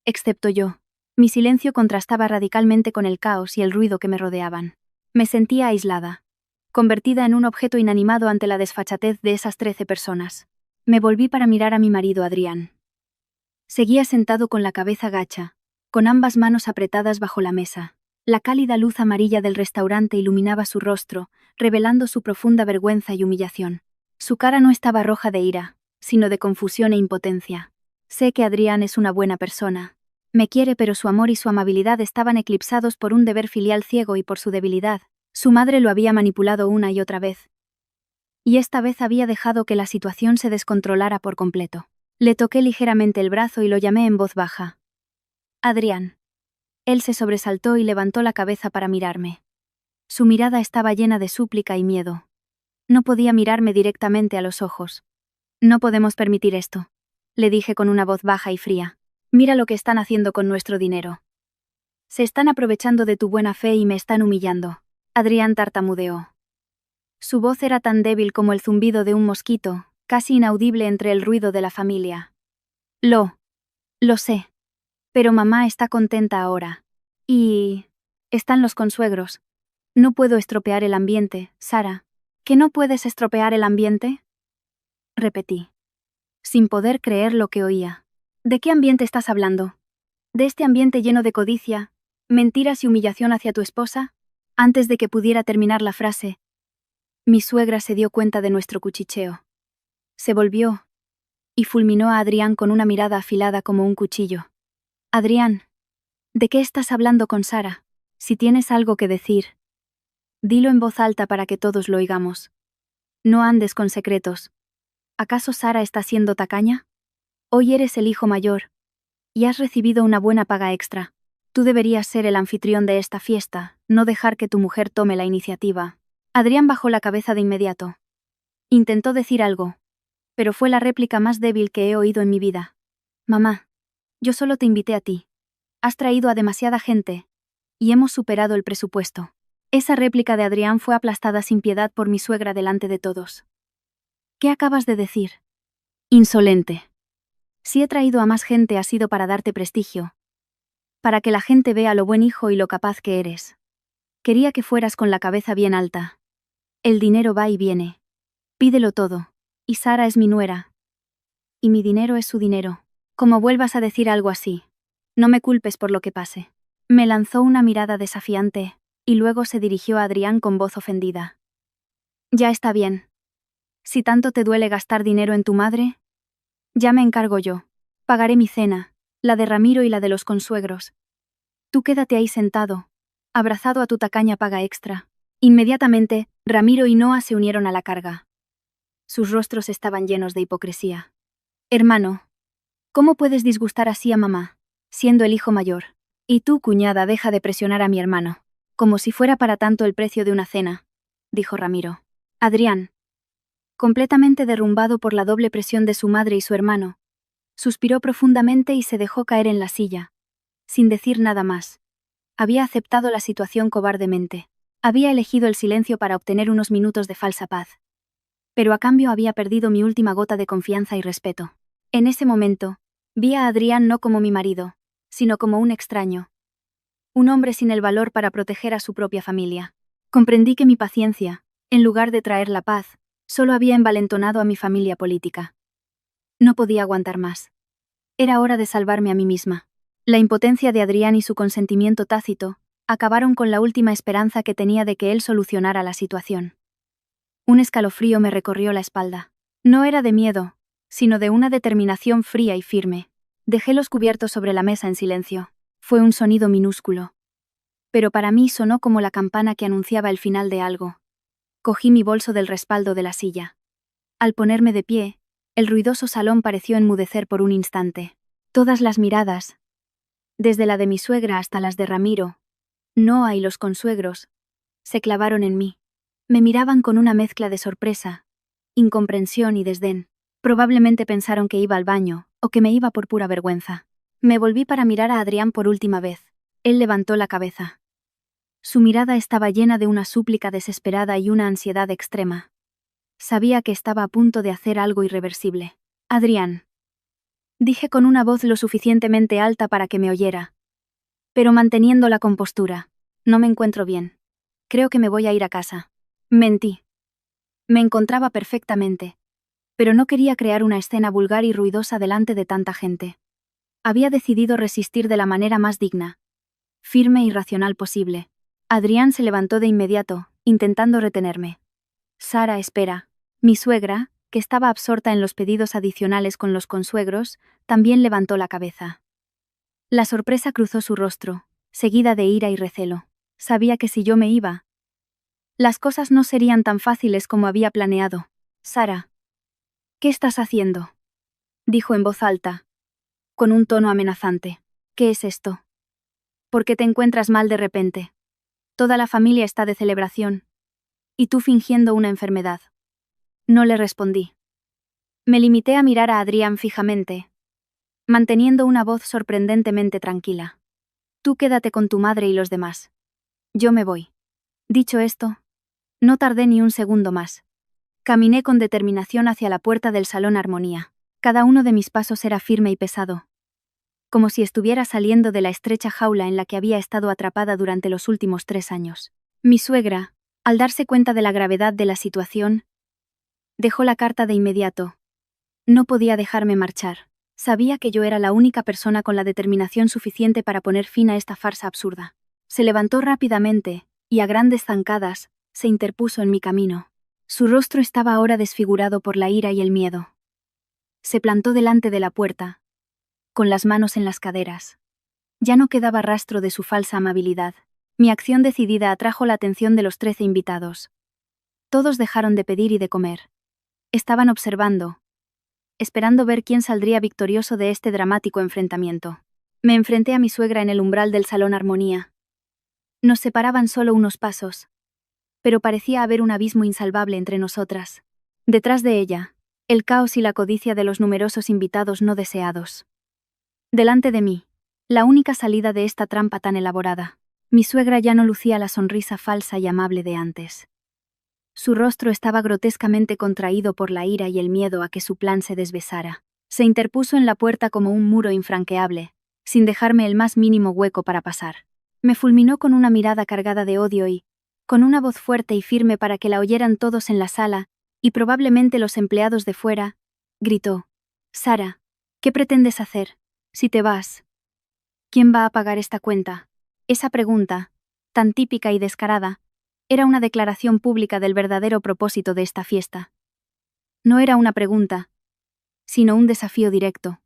Excepto yo. Mi silencio contrastaba radicalmente con el caos y el ruido que me rodeaban. Me sentía aislada, convertida en un objeto inanimado ante la desfachatez de esas 13 personas. Me volví para mirar a mi marido Adrián. Seguía sentado con la cabeza gacha, con ambas manos apretadas bajo la mesa. La cálida luz amarilla del restaurante iluminaba su rostro, revelando su profunda vergüenza y humillación. Su cara no estaba roja de ira, sino de confusión e impotencia. Sé que Adrián es una buena persona. Me quiere, pero su amor y su amabilidad estaban eclipsados por un deber filial ciego y por su debilidad. Su madre lo había manipulado una y otra vez. Y esta vez había dejado que la situación se descontrolara por completo. Le toqué ligeramente el brazo y lo llamé en voz baja. Adrián. Él se sobresaltó y levantó la cabeza para mirarme. Su mirada estaba llena de súplica y miedo. No podía mirarme directamente a los ojos. No podemos permitir esto, le dije con una voz baja y fría. Mira lo que están haciendo con nuestro dinero. Se están aprovechando de tu buena fe y me están humillando. Adrián tartamudeó. Su voz era tan débil como el zumbido de un mosquito, casi inaudible entre el ruido de la familia. Lo sé. Pero mamá está contenta ahora. Y... están los consuegros. No puedo estropear el ambiente, Sara. ¿Que no puedes estropear el ambiente? Repetí, sin poder creer lo que oía. ¿De qué ambiente estás hablando? ¿De este ambiente lleno de codicia, mentiras y humillación hacia tu esposa? Antes de que pudiera terminar la frase, mi suegra se dio cuenta de nuestro cuchicheo. Se volvió y fulminó a Adrián con una mirada afilada como un cuchillo. Adrián, ¿de qué estás hablando con Sara? Si tienes algo que decir, dilo en voz alta para que todos lo oigamos. No andes con secretos. ¿Acaso Sara está siendo tacaña? Hoy eres el hijo mayor, y has recibido una buena paga extra. Tú deberías ser el anfitrión de esta fiesta, no dejar que tu mujer tome la iniciativa. Adrián bajó la cabeza de inmediato. Intentó decir algo, pero fue la réplica más débil que he oído en mi vida. Mamá, yo solo te invité a ti. Has traído a demasiada gente, y hemos superado el presupuesto. Esa réplica de Adrián fue aplastada sin piedad por mi suegra delante de todos. ¿Qué acabas de decir? Insolente. Si he traído a más gente ha sido para darte prestigio. Para que la gente vea lo buen hijo y lo capaz que eres. Quería que fueras con la cabeza bien alta. El dinero va y viene. Pídelo todo. Y Sara es mi nuera. Y mi dinero es su dinero. Como vuelvas a decir algo así, no me culpes por lo que pase. Me lanzó una mirada desafiante, y luego se dirigió a Adrián con voz ofendida. Ya está bien. Si tanto te duele gastar dinero en tu madre, ya me encargo yo. Pagaré mi cena, la de Ramiro y la de los consuegros. Tú quédate ahí sentado, abrazado a tu tacaña paga extra. Inmediatamente, Ramiro y Noa se unieron a la carga. Sus rostros estaban llenos de hipocresía. Hermano, ¿cómo puedes disgustar así a mamá, siendo el hijo mayor? Y tú, cuñada, deja de presionar a mi hermano. Como si fuera para tanto el precio de una cena, dijo Ramiro. Adrián, completamente derrumbado por la doble presión de su madre y su hermano, suspiró profundamente y se dejó caer en la silla, sin decir nada más. Había aceptado la situación cobardemente. Había elegido el silencio para obtener unos minutos de falsa paz. Pero a cambio había perdido mi última gota de confianza y respeto. En ese momento, Vi a Adrián no como mi marido, sino como un extraño. Un hombre sin el valor para proteger a su propia familia. Comprendí que mi paciencia, en lugar de traer la paz, solo había envalentonado a mi familia política. No podía aguantar más. Era hora de salvarme a mí misma. La impotencia de Adrián y su consentimiento tácito acabaron con la última esperanza que tenía de que él solucionara la situación. Un escalofrío me recorrió la espalda. No era de miedo, sino de una determinación fría y firme. Dejé los cubiertos sobre la mesa en silencio. Fue un sonido minúsculo. Pero para mí sonó como la campana que anunciaba el final de algo. Cogí mi bolso del respaldo de la silla. Al ponerme de pie, el ruidoso salón pareció enmudecer por un instante. Todas las miradas, desde la de mi suegra hasta las de Ramiro, Noa y los consuegros, se clavaron en mí. Me miraban con una mezcla de sorpresa, incomprensión y desdén. Probablemente pensaron que iba al baño, o que me iba por pura vergüenza. Me volví para mirar a Adrián por última vez. Él levantó la cabeza. Su mirada estaba llena de una súplica desesperada y una ansiedad extrema. Sabía que estaba a punto de hacer algo irreversible. Adrián. Dije con una voz lo suficientemente alta para que me oyera. Pero manteniendo la compostura. No me encuentro bien. Creo que me voy a ir a casa. Mentí. Me encontraba perfectamente. Pero no quería crear una escena vulgar y ruidosa delante de tanta gente. Había decidido resistir de la manera más digna, firme y racional posible. Adrián se levantó de inmediato, intentando retenerme. Sara, espera. Mi suegra, que estaba absorta en los pedidos adicionales con los consuegros, también levantó la cabeza. La sorpresa cruzó su rostro, seguida de ira y recelo. Sabía que si yo me iba, las cosas no serían tan fáciles como había planeado. Sara. ¿Qué estás haciendo?, dijo en voz alta, con un tono amenazante. ¿Qué es esto? ¿Por qué te encuentras mal de repente? Toda la familia está de celebración. Y tú fingiendo una enfermedad. No le respondí. Me limité a mirar a Adrián fijamente, manteniendo una voz sorprendentemente tranquila. Tú quédate con tu madre y los demás. Yo me voy. Dicho esto, no tardé ni un segundo más. Caminé con determinación hacia la puerta del salón Armonía. Cada uno de mis pasos era firme y pesado, como si estuviera saliendo de la estrecha jaula en la que había estado atrapada durante los últimos 3 años. Mi suegra, al darse cuenta de la gravedad de la situación, dejó la carta de inmediato. No podía dejarme marchar. Sabía que yo era la única persona con la determinación suficiente para poner fin a esta farsa absurda. Se levantó rápidamente, y a grandes zancadas, se interpuso en mi camino. Su rostro estaba ahora desfigurado por la ira y el miedo. Se plantó delante de la puerta, con las manos en las caderas. Ya no quedaba rastro de su falsa amabilidad. Mi acción decidida atrajo la atención de los 13 invitados. Todos dejaron de pedir y de comer. Estaban observando, esperando ver quién saldría victorioso de este dramático enfrentamiento. Me enfrenté a mi suegra en el umbral del salón Armonía. Nos separaban solo unos pasos, pero parecía haber un abismo insalvable entre nosotras. Detrás de ella, el caos y la codicia de los numerosos invitados no deseados. Delante de mí, la única salida de esta trampa tan elaborada. Mi suegra ya no lucía la sonrisa falsa y amable de antes. Su rostro estaba grotescamente contraído por la ira y el miedo a que su plan se desbesara. Se interpuso en la puerta como un muro infranqueable, sin dejarme el más mínimo hueco para pasar. Me fulminó con una mirada cargada de odio y, con una voz fuerte y firme para que la oyeran todos en la sala, y probablemente los empleados de fuera, gritó: Sara, ¿qué pretendes hacer? Si te vas, ¿quién va a pagar esta cuenta? Esa pregunta, tan típica y descarada, era una declaración pública del verdadero propósito de esta fiesta. No era una pregunta, sino un desafío directo.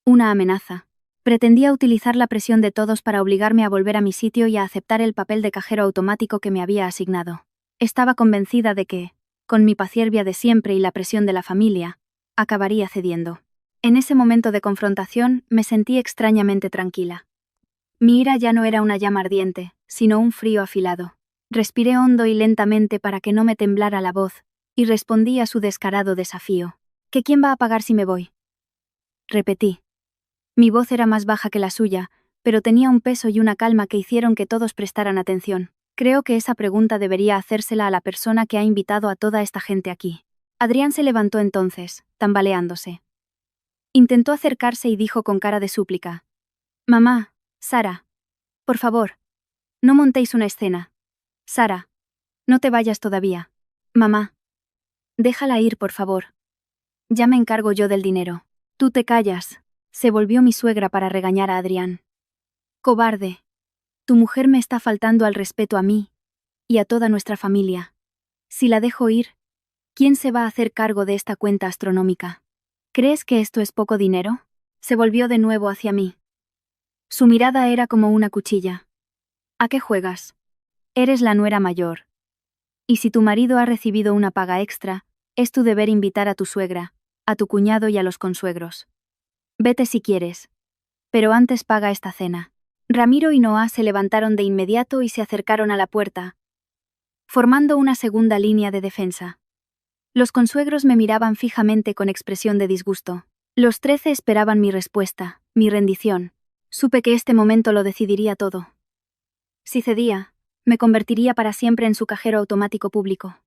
Una amenaza. Pretendía utilizar la presión de todos para obligarme a volver a mi sitio y a aceptar el papel de cajero automático que me había asignado. Estaba convencida de que, con mi paciencia de siempre y la presión de la familia, acabaría cediendo. En ese momento de confrontación me sentí extrañamente tranquila. Mi ira ya no era una llama ardiente, sino un frío afilado. Respiré hondo y lentamente para que no me temblara la voz, y respondí a su descarado desafío. ¿Que quién va a pagar si me voy? Repetí. Mi voz era más baja que la suya, pero tenía un peso y una calma que hicieron que todos prestaran atención. Creo que esa pregunta debería hacérsela a la persona que ha invitado a toda esta gente aquí. Adrián se levantó entonces, tambaleándose. Intentó acercarse y dijo con cara de súplica. Mamá, Sara. Por favor. No montéis una escena. Sara. No te vayas todavía. Mamá. Déjala ir, por favor. Ya me encargo yo del dinero. Tú te callas. Se volvió mi suegra para regañar a Adrián. Cobarde. Tu mujer me está faltando al respeto a mí y a toda nuestra familia. Si la dejo ir, ¿quién se va a hacer cargo de esta cuenta astronómica? ¿Crees que esto es poco dinero? Se volvió de nuevo hacia mí. Su mirada era como una cuchilla. ¿A qué juegas? Eres la nuera mayor. Y si tu marido ha recibido una paga extra, es tu deber invitar a tu suegra, a tu cuñado y a los consuegros. Vete si quieres. Pero antes paga esta cena. Ramiro y Noah se levantaron de inmediato y se acercaron a la puerta, formando una segunda línea de defensa. Los consuegros me miraban fijamente con expresión de disgusto. Los 13 esperaban mi respuesta, mi rendición. Supe que este momento lo decidiría todo. Si cedía, me convertiría para siempre en su cajero automático público.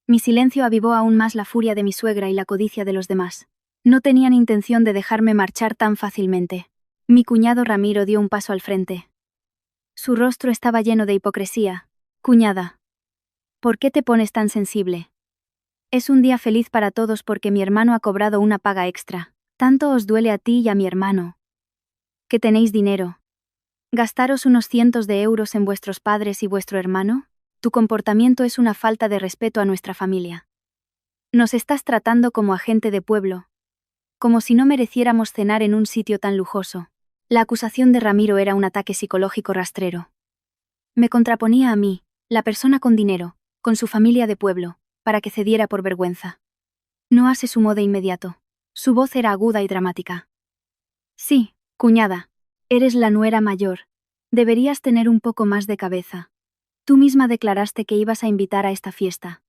Mi silencio avivó aún más la furia de mi suegra y la codicia de los demás. No tenían intención de dejarme marchar tan fácilmente. Mi cuñado Ramiro dio un paso al frente. Su rostro estaba lleno de hipocresía. Cuñada. ¿Por qué te pones tan sensible? Es un día feliz para todos porque mi hermano ha cobrado una paga extra. Tanto os duele a ti y a mi hermano. ¿Que tenéis dinero? ¿Gastaros unos cientos de euros en vuestros padres y vuestro hermano? Tu comportamiento es una falta de respeto a nuestra familia. Nos estás tratando como a gente de pueblo. Como si no mereciéramos cenar en un sitio tan lujoso. La acusación de Ramiro era un ataque psicológico rastrero. Me contraponía a mí, la persona con dinero, con su familia de pueblo, para que cediera por vergüenza. Noah se sumó de inmediato. Su voz era aguda y dramática. Sí, cuñada. Eres la nuera mayor. Deberías tener un poco más de cabeza. Tú misma declaraste que ibas a invitar a esta fiesta.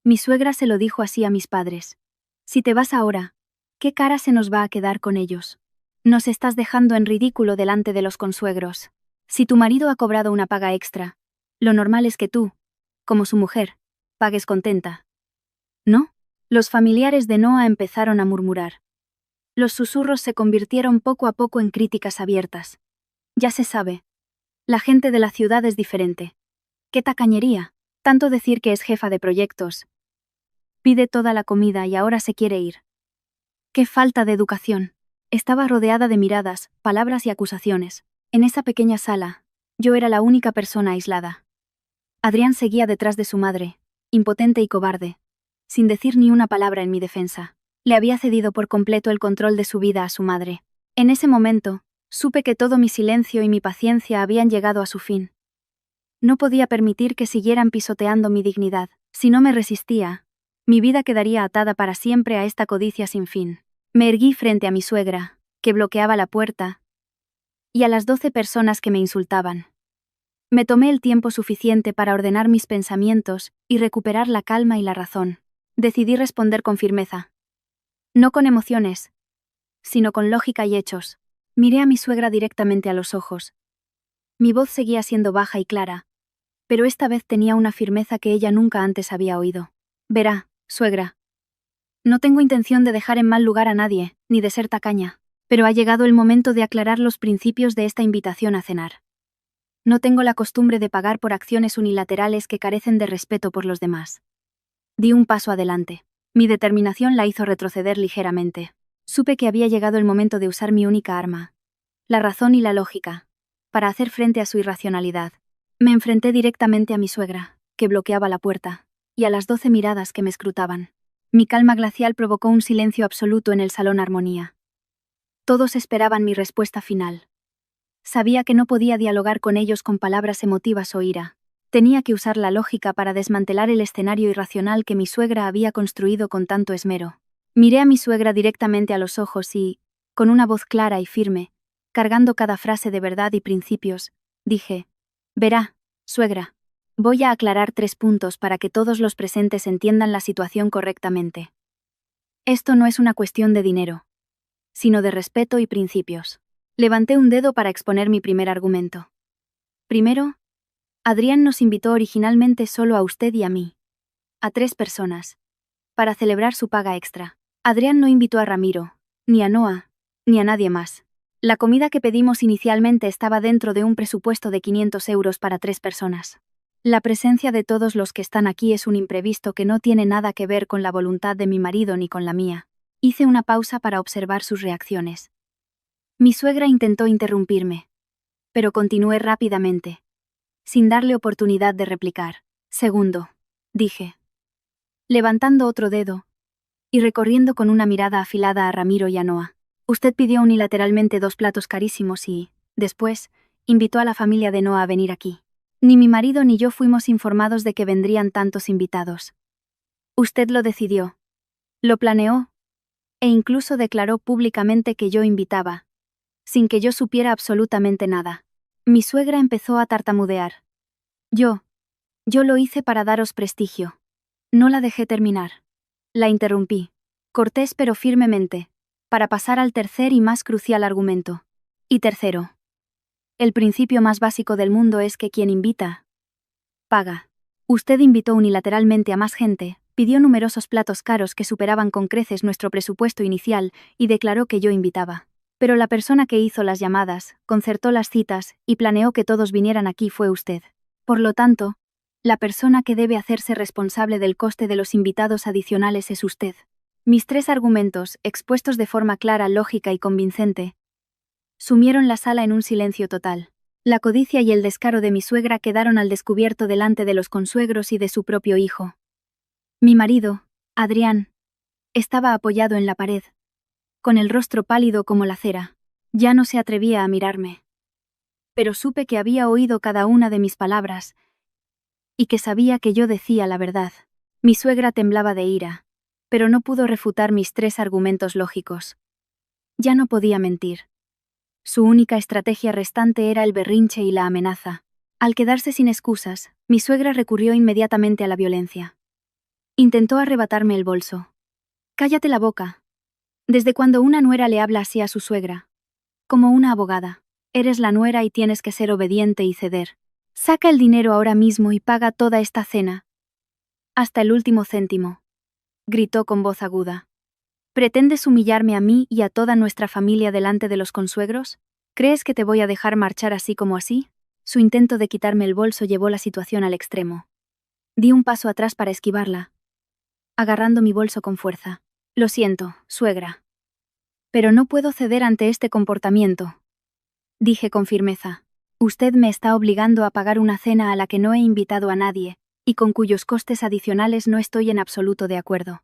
Mi suegra se lo dijo así a mis padres. Si te vas ahora, ¿qué cara se nos va a quedar con ellos? Nos estás dejando en ridículo delante de los consuegros. Si tu marido ha cobrado una paga extra, lo normal es que tú, como su mujer, pagues contenta. ¿No? Los familiares de Noah empezaron a murmurar. Los susurros se convirtieron poco a poco en críticas abiertas. Ya se sabe. La gente de la ciudad es diferente. ¡Qué tacañería! Tanto decir que es jefa de proyectos. Pide toda la comida y ahora se quiere ir. ¡Qué falta de educación! Estaba rodeada de miradas, palabras y acusaciones. En esa pequeña sala, yo era la única persona aislada. Adrián seguía detrás de su madre, impotente y cobarde, sin decir ni una palabra en mi defensa. Le había cedido por completo el control de su vida a su madre. En ese momento, supe que todo mi silencio y mi paciencia habían llegado a su fin. No podía permitir que siguieran pisoteando mi dignidad. Si no me resistía, mi vida quedaría atada para siempre a esta codicia sin fin. Me erguí frente a mi suegra, que bloqueaba la puerta, y a las 12 personas que me insultaban. Me tomé el tiempo suficiente para ordenar mis pensamientos y recuperar la calma y la razón. Decidí responder con firmeza. No con emociones, sino con lógica y hechos. Miré a mi suegra directamente a los ojos. Mi voz seguía siendo baja y clara, pero esta vez tenía una firmeza que ella nunca antes había oído. Verá, suegra. No tengo intención de dejar en mal lugar a nadie, ni de ser tacaña, pero ha llegado el momento de aclarar los principios de esta invitación a cenar. No tengo la costumbre de pagar por acciones unilaterales que carecen de respeto por los demás. Di un paso adelante. Mi determinación la hizo retroceder ligeramente. Supe que había llegado el momento de usar mi única arma, la razón y la lógica, para hacer frente a su irracionalidad. Me enfrenté directamente a mi suegra, que bloqueaba la puerta, y a las 12 miradas que me escrutaban. Mi calma glacial provocó un silencio absoluto en el salón Armonía. Todos esperaban mi respuesta final. Sabía que no podía dialogar con ellos con palabras emotivas o ira. Tenía que usar la lógica para desmantelar el escenario irracional que mi suegra había construido con tanto esmero. Miré a mi suegra directamente a los ojos y, con una voz clara y firme, cargando cada frase de verdad y principios, dije: «Verá, suegra, voy a aclarar 3 puntos para que todos los presentes entiendan la situación correctamente. Esto no es una cuestión de dinero, sino de respeto y principios». Levanté un dedo para exponer mi primer argumento. Primero, Adrián nos invitó originalmente solo a usted y a mí, a 3 personas, para celebrar su paga extra. Adrián no invitó a Ramiro, ni a Noah, ni a nadie más. La comida que pedimos inicialmente estaba dentro de un presupuesto de 500 euros para 3 personas. La presencia de todos los que están aquí es un imprevisto que no tiene nada que ver con la voluntad de mi marido ni con la mía. Hice una pausa para observar sus reacciones. Mi suegra intentó interrumpirme, pero continué rápidamente, sin darle oportunidad de replicar. Segundo, dije, levantando otro dedo y recorriendo con una mirada afilada a Ramiro y a Noah. Usted pidió unilateralmente 2 platos carísimos y, después, invitó a la familia de Noah a venir aquí. Ni mi marido ni yo fuimos informados de que vendrían tantos invitados. Usted lo decidió, lo planeó, e incluso declaró públicamente que yo invitaba, sin que yo supiera absolutamente nada. Mi suegra empezó a tartamudear. Yo lo hice para daros prestigio. No la dejé terminar. La interrumpí, cortés pero firmemente, para pasar al tercer y más crucial argumento. Y tercero. El principio más básico del mundo es que quien invita, paga. Usted invitó unilateralmente a más gente, pidió numerosos platos caros que superaban con creces nuestro presupuesto inicial y declaró que yo invitaba. Pero la persona que hizo las llamadas, concertó las citas y planeó que todos vinieran aquí fue usted. Por lo tanto, la persona que debe hacerse responsable del coste de los invitados adicionales es usted. Mis 3 argumentos, expuestos de forma clara, lógica y convincente, sumieron la sala en un silencio total. La codicia y el descaro de mi suegra quedaron al descubierto delante de los consuegros y de su propio hijo. Mi marido, Adrián, estaba apoyado en la pared, con el rostro pálido como la cera. Ya no se atrevía a mirarme. Pero supe que había oído cada una de mis palabras, y que sabía que yo decía la verdad. Mi suegra temblaba de ira, pero no pudo refutar mis 3 argumentos lógicos. Ya no podía mentir. Su única estrategia restante era el berrinche y la amenaza. Al quedarse sin excusas, mi suegra recurrió inmediatamente a la violencia. Intentó arrebatarme el bolso. Cállate la boca. ¿Desde cuando una nuera le habla así a su suegra? Como una abogada. Eres la nuera y tienes que ser obediente y ceder. Saca el dinero ahora mismo y paga toda esta cena. Hasta el último céntimo. Gritó con voz aguda. ¿Pretendes humillarme a mí y a toda nuestra familia delante de los consuegros? ¿Crees que te voy a dejar marchar así como así? Su intento de quitarme el bolso llevó la situación al extremo. Di un paso atrás para esquivarla, agarrando mi bolso con fuerza. Lo siento, suegra. Pero no puedo ceder ante este comportamiento. Dije con firmeza. Usted me está obligando a pagar una cena a la que no he invitado a nadie, y con cuyos costes adicionales no estoy en absoluto de acuerdo.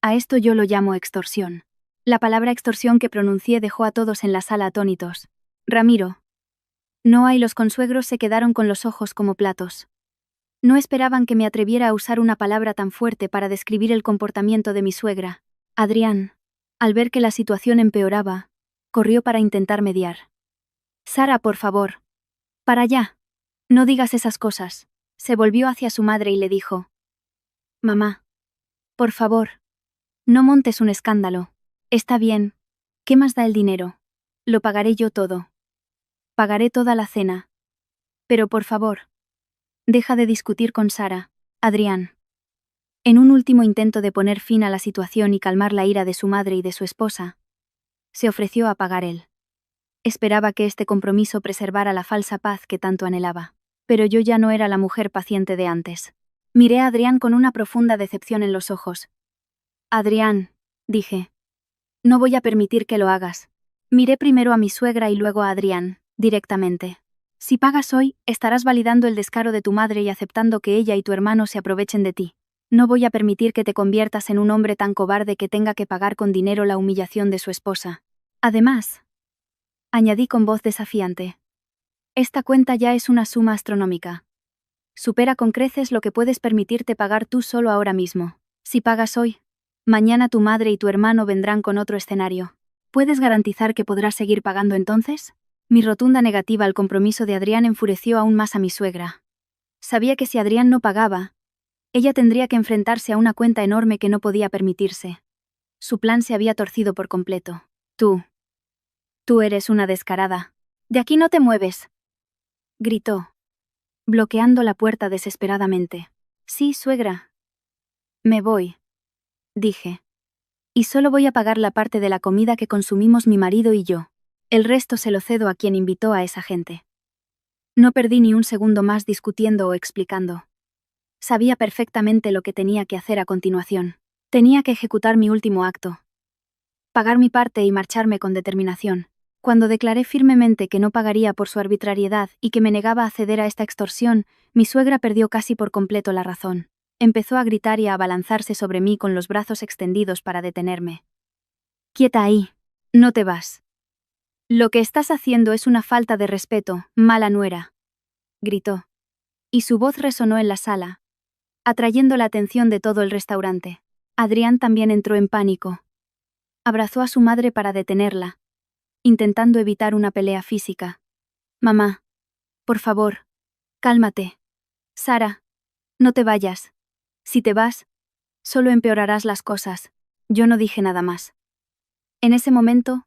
A esto yo lo llamo extorsión. La palabra extorsión que pronuncié dejó a todos en la sala atónitos. Ramiro, Noah y los consuegros se quedaron con los ojos como platos. No esperaban que me atreviera a usar una palabra tan fuerte para describir el comportamiento de mi suegra. Adrián, al ver que la situación empeoraba, corrió para intentar mediar. Sara, por favor. Para allá. No digas esas cosas. Se volvió hacia su madre y le dijo. Mamá. Por favor. No montes un escándalo. Está bien. ¿Qué más da el dinero? Lo pagaré yo todo. Pagaré toda la cena. Pero por favor. Deja de discutir con Sara, Adrián. En un último intento de poner fin a la situación y calmar la ira de su madre y de su esposa, se ofreció a pagar él. Esperaba que este compromiso preservara la falsa paz que tanto anhelaba. Pero yo ya no era la mujer paciente de antes. Miré a Adrián con una profunda decepción en los ojos. Adrián, dije. No voy a permitir que lo hagas. Miré primero a mi suegra y luego a Adrián, directamente. Si pagas hoy, estarás validando el descaro de tu madre y aceptando que ella y tu hermano se aprovechen de ti. No voy a permitir que te conviertas en un hombre tan cobarde que tenga que pagar con dinero la humillación de su esposa. Además, añadí con voz desafiante, esta cuenta ya es una suma astronómica. Supera con creces lo que puedes permitirte pagar tú solo ahora mismo. Si pagas hoy, mañana tu madre y tu hermano vendrán con otro escenario. ¿Puedes garantizar que podrás seguir pagando entonces? Mi rotunda negativa al compromiso de Adrián enfureció aún más a mi suegra. Sabía que si Adrián no pagaba, ella tendría que enfrentarse a una cuenta enorme que no podía permitirse. Su plan se había torcido por completo. Tú eres una descarada. De aquí no te mueves, gritó, bloqueando la puerta desesperadamente. Sí, suegra. Me voy, dije. Y solo voy a pagar la parte de la comida que consumimos mi marido y yo. El resto se lo cedo a quien invitó a esa gente. No perdí ni un segundo más discutiendo o explicando. Sabía perfectamente lo que tenía que hacer a continuación. Tenía que ejecutar mi último acto. Pagar mi parte y marcharme con determinación. Cuando declaré firmemente que no pagaría por su arbitrariedad y que me negaba a ceder a esta extorsión, mi suegra perdió casi por completo la razón. Empezó a gritar y a abalanzarse sobre mí con los brazos extendidos para detenerme. «Quieta ahí. No te vas. Lo que estás haciendo es una falta de respeto, mala nuera», gritó. Y su voz resonó en la sala, atrayendo la atención de todo el restaurante. Adrián también entró en pánico. Abrazó a su madre para detenerla, intentando evitar una pelea física. «Mamá, por favor, cálmate. Sara, no te vayas. Si te vas, solo empeorarás las cosas». Yo no dije nada más. En ese momento,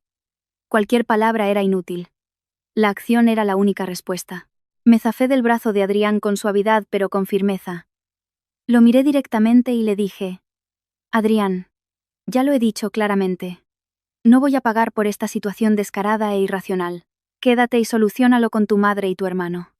cualquier palabra era inútil. La acción era la única respuesta. Me zafé del brazo de Adrián con suavidad pero con firmeza. Lo miré directamente y le dije: «Adrián, ya lo he dicho claramente. No voy a pagar por esta situación descarada e irracional. Quédate y soluciónalo con tu madre y tu hermano.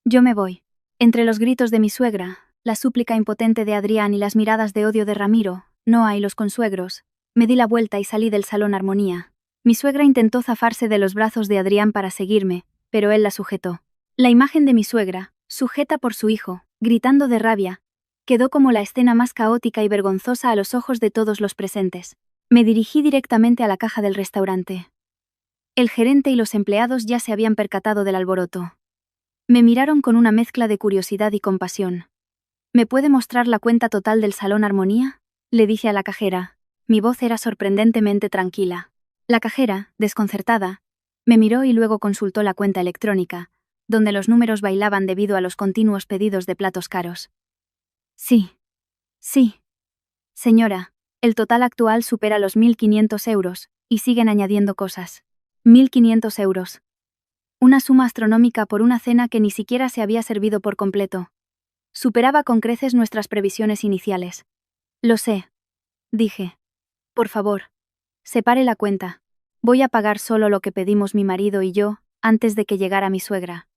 Yo me voy». Entre los gritos de mi suegra, la súplica impotente de Adrián y las miradas de odio de Ramiro, Noa y los consuegros, me di la vuelta y salí del salón Armonía. Mi suegra intentó zafarse de los brazos de Adrián para seguirme, pero él la sujetó. La imagen de mi suegra, sujeta por su hijo, gritando de rabia, quedó como la escena más caótica y vergonzosa a los ojos de todos los presentes. Me dirigí directamente a la caja del restaurante. El gerente y los empleados ya se habían percatado del alboroto. Me miraron con una mezcla de curiosidad y compasión. «¿Me puede mostrar la cuenta total del salón Armonía?», le dije a la cajera. Mi voz era sorprendentemente tranquila. La cajera, desconcertada, me miró y luego consultó la cuenta electrónica, donde los números bailaban debido a los continuos pedidos de platos caros. «Sí. Sí. Señora, el total actual supera los 1.500 euros, y siguen añadiendo cosas. 1.500 euros. Una suma astronómica por una cena que ni siquiera se había servido por completo. Superaba con creces nuestras previsiones iniciales». «Lo sé», dije. «Por favor, separe la cuenta. Voy a pagar solo lo que pedimos mi marido y yo, antes de que llegara mi suegra.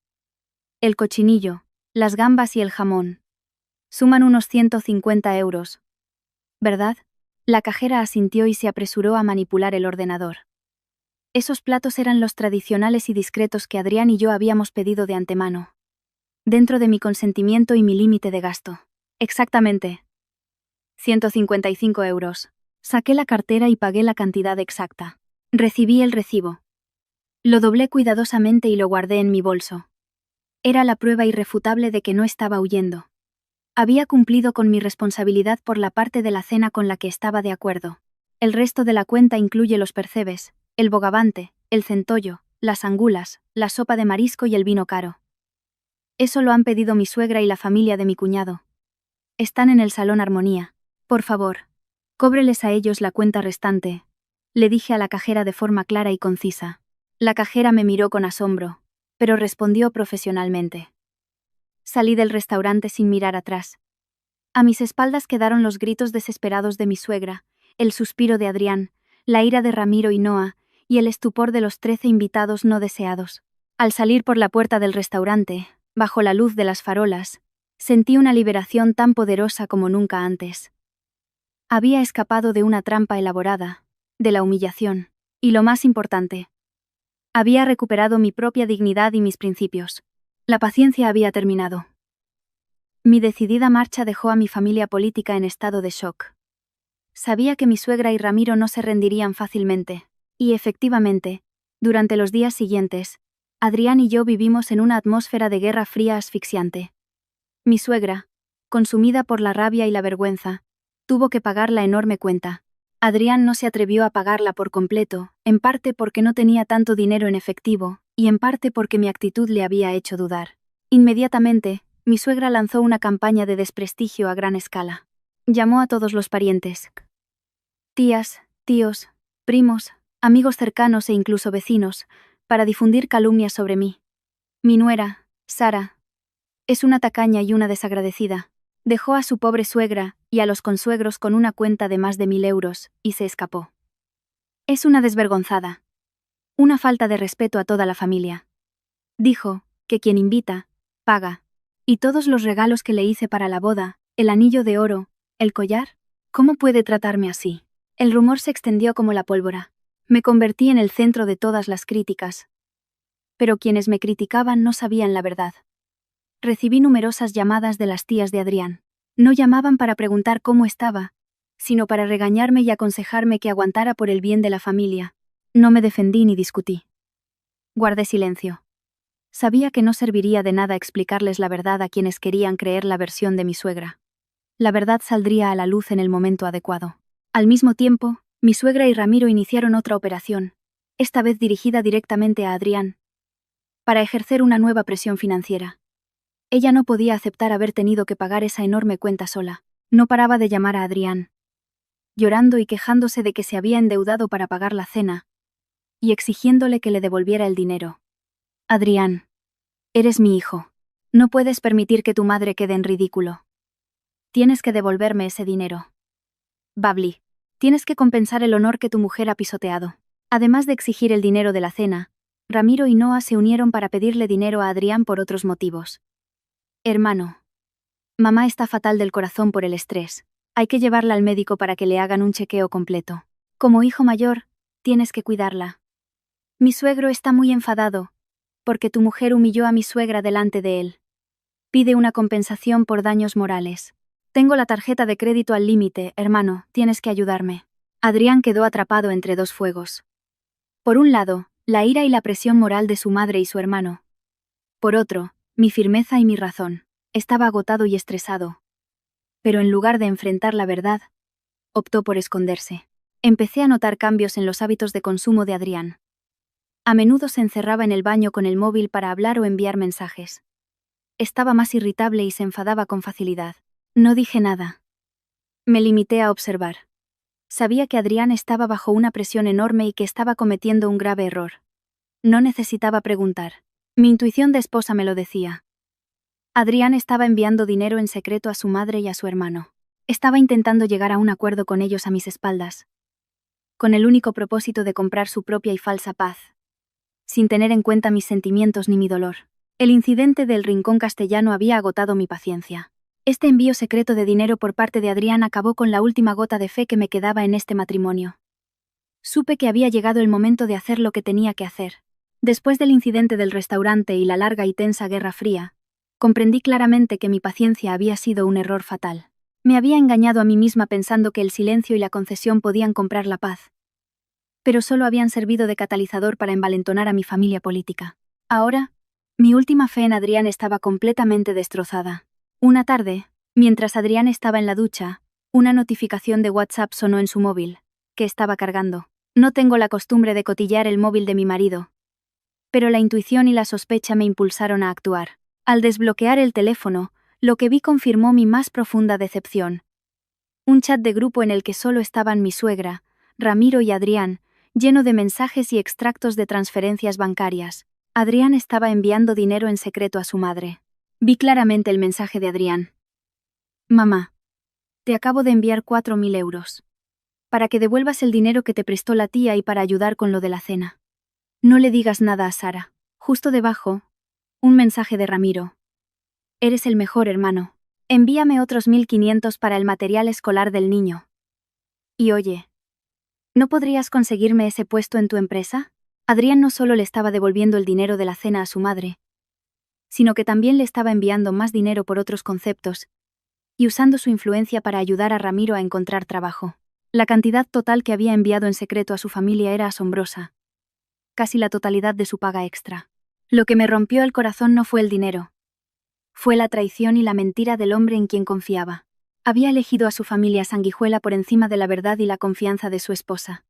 El cochinillo, las gambas y el jamón. Suman unos 150 euros. ¿Verdad?». La cajera asintió y se apresuró a manipular el ordenador. Esos platos eran los tradicionales y discretos que Adrián y yo habíamos pedido de antemano. Dentro de mi consentimiento y mi límite de gasto. «Exactamente. 155 euros. Saqué la cartera y pagué la cantidad exacta. Recibí el recibo. Lo doblé cuidadosamente y lo guardé en mi bolso. Era la prueba irrefutable de que no estaba huyendo. Había cumplido con mi responsabilidad por la parte de la cena con la que estaba de acuerdo. El resto de la cuenta incluye los percebes, el bogavante, el centollo, las angulas, la sopa de marisco y el vino caro. Eso lo han pedido mi suegra y la familia de mi cuñado. Están en el salón Armonía. Por favor, cóbreles a ellos la cuenta restante», le dije a la cajera de forma clara y concisa. La cajera me miró con asombro, pero respondió profesionalmente. Salí del restaurante sin mirar atrás. A mis espaldas quedaron los gritos desesperados de mi suegra, el suspiro de Adrián, la ira de Ramiro y Noa, y el estupor de los 13 invitados no deseados. Al salir por la puerta del restaurante, bajo la luz de las farolas, sentí una liberación tan poderosa como nunca antes. Había escapado de una trampa elaborada, de la humillación, y lo más importante, había recuperado mi propia dignidad y mis principios. La paciencia había terminado. Mi decidida marcha dejó a mi familia política en estado de shock. Sabía que mi suegra y Ramiro no se rendirían fácilmente, y efectivamente, durante los días siguientes, Adrián y yo vivimos en una atmósfera de guerra fría asfixiante. Mi suegra, consumida por la rabia y la vergüenza, tuvo que pagar la enorme cuenta. Adrián no se atrevió a pagarla por completo, en parte porque no tenía tanto dinero en efectivo, y en parte porque mi actitud le había hecho dudar. Inmediatamente, mi suegra lanzó una campaña de desprestigio a gran escala. Llamó a todos los parientes. Tías, tíos, primos, amigos cercanos e incluso vecinos, para difundir calumnias sobre mí. Mi nuera, Sara, es una tacaña y una desagradecida. Dejó a su pobre suegra y a los consuegros con una cuenta de más de 1.000 euros, y se escapó. Es una desvergonzada. Una falta de respeto a toda la familia. Dijo que quien invita, paga. Y todos los regalos que le hice para la boda, el anillo de oro, el collar, ¿cómo puede tratarme así? El rumor se extendió como la pólvora. Me convertí en el centro de todas las críticas. Pero quienes me criticaban no sabían la verdad. Recibí numerosas llamadas de las tías de Adrián. No llamaban para preguntar cómo estaba, sino para regañarme y aconsejarme que aguantara por el bien de la familia. No me defendí ni discutí. Guardé silencio. Sabía que no serviría de nada explicarles la verdad a quienes querían creer la versión de mi suegra. La verdad saldría a la luz en el momento adecuado. Al mismo tiempo, mi suegra y Ramiro iniciaron otra operación, esta vez dirigida directamente a Adrián, para ejercer una nueva presión financiera. Ella no podía aceptar haber tenido que pagar esa enorme cuenta sola. No paraba de llamar a Adrián, llorando y quejándose de que se había endeudado para pagar la cena, y exigiéndole que le devolviera el dinero. Adrián, eres mi hijo. No puedes permitir que tu madre quede en ridículo. Tienes que devolverme ese dinero. Babli, tienes que compensar el honor que tu mujer ha pisoteado. Además de exigir el dinero de la cena, Ramiro y Noah se unieron para pedirle dinero a Adrián por otros motivos. Hermano, mamá está fatal del corazón por el estrés. Hay que llevarla al médico para que le hagan un chequeo completo. Como hijo mayor, tienes que cuidarla. Mi suegro está muy enfadado, porque tu mujer humilló a mi suegra delante de él. Pide una compensación por daños morales. Tengo la tarjeta de crédito al límite, hermano, tienes que ayudarme. Adrián quedó atrapado entre dos fuegos. Por un lado, la ira y la presión moral de su madre y su hermano. Por otro, mi firmeza y mi razón. Estaba agotado y estresado. Pero en lugar de enfrentar la verdad, optó por esconderse. Empecé a notar cambios en los hábitos de consumo de Adrián. A menudo se encerraba en el baño con el móvil para hablar o enviar mensajes. Estaba más irritable y se enfadaba con facilidad. No dije nada. Me limité a observar. Sabía que Adrián estaba bajo una presión enorme y que estaba cometiendo un grave error. No necesitaba preguntar. Mi intuición de esposa me lo decía. Adrián estaba enviando dinero en secreto a su madre y a su hermano. Estaba intentando llegar a un acuerdo con ellos a mis espaldas, con el único propósito de comprar su propia y falsa paz, sin tener en cuenta mis sentimientos ni mi dolor. El incidente del Rincón Castellano había agotado mi paciencia. Este envío secreto de dinero por parte de Adrián acabó con la última gota de fe que me quedaba en este matrimonio. Supe que había llegado el momento de hacer lo que tenía que hacer. Después del incidente del restaurante y la larga y tensa Guerra Fría, comprendí claramente que mi paciencia había sido un error fatal. Me había engañado a mí misma pensando que el silencio y la concesión podían comprar la paz. Pero solo habían servido de catalizador para envalentonar a mi familia política. Ahora, mi última fe en Adrián estaba completamente destrozada. Una tarde, mientras Adrián estaba en la ducha, una notificación de WhatsApp sonó en su móvil, que estaba cargando. No tengo la costumbre de cotillar el móvil de mi marido. Pero la intuición y la sospecha me impulsaron a actuar. Al desbloquear el teléfono, lo que vi confirmó mi más profunda decepción. Un chat de grupo en el que solo estaban mi suegra, Ramiro y Adrián, lleno de mensajes y extractos de transferencias bancarias. Adrián estaba enviando dinero en secreto a su madre. Vi claramente el mensaje de Adrián. Mamá, te acabo de enviar 4.000 euros. Para que devuelvas el dinero que te prestó la tía y para ayudar con lo de la cena. No le digas nada a Sara. Justo debajo, un mensaje de Ramiro. Eres el mejor hermano. Envíame otros 1.500 para el material escolar del niño. Y oye, ¿no podrías conseguirme ese puesto en tu empresa? Adrián no solo le estaba devolviendo el dinero de la cena a su madre, sino que también le estaba enviando más dinero por otros conceptos, y usando su influencia para ayudar a Ramiro a encontrar trabajo. La cantidad total que había enviado en secreto a su familia era asombrosa. Casi la totalidad de su paga extra. Lo que me rompió el corazón no fue el dinero. Fue la traición y la mentira del hombre en quien confiaba. Había elegido a su familia sanguijuela por encima de la verdad y la confianza de su esposa.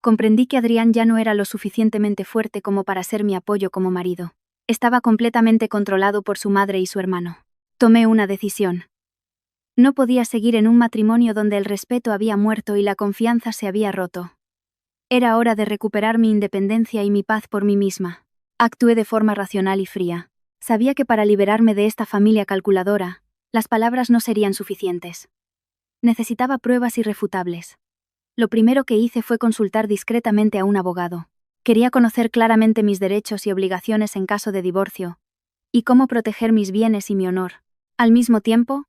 Comprendí que Adrián ya no era lo suficientemente fuerte como para ser mi apoyo como marido. Estaba completamente controlado por su madre y su hermano. Tomé una decisión. No podía seguir en un matrimonio donde el respeto había muerto y la confianza se había roto. Era hora de recuperar mi independencia y mi paz por mí misma. Actué de forma racional y fría. Sabía que para liberarme de esta familia calculadora, las palabras no serían suficientes. Necesitaba pruebas irrefutables. Lo primero que hice fue consultar discretamente a un abogado. Quería conocer claramente mis derechos y obligaciones en caso de divorcio, y cómo proteger mis bienes y mi honor. Al mismo tiempo,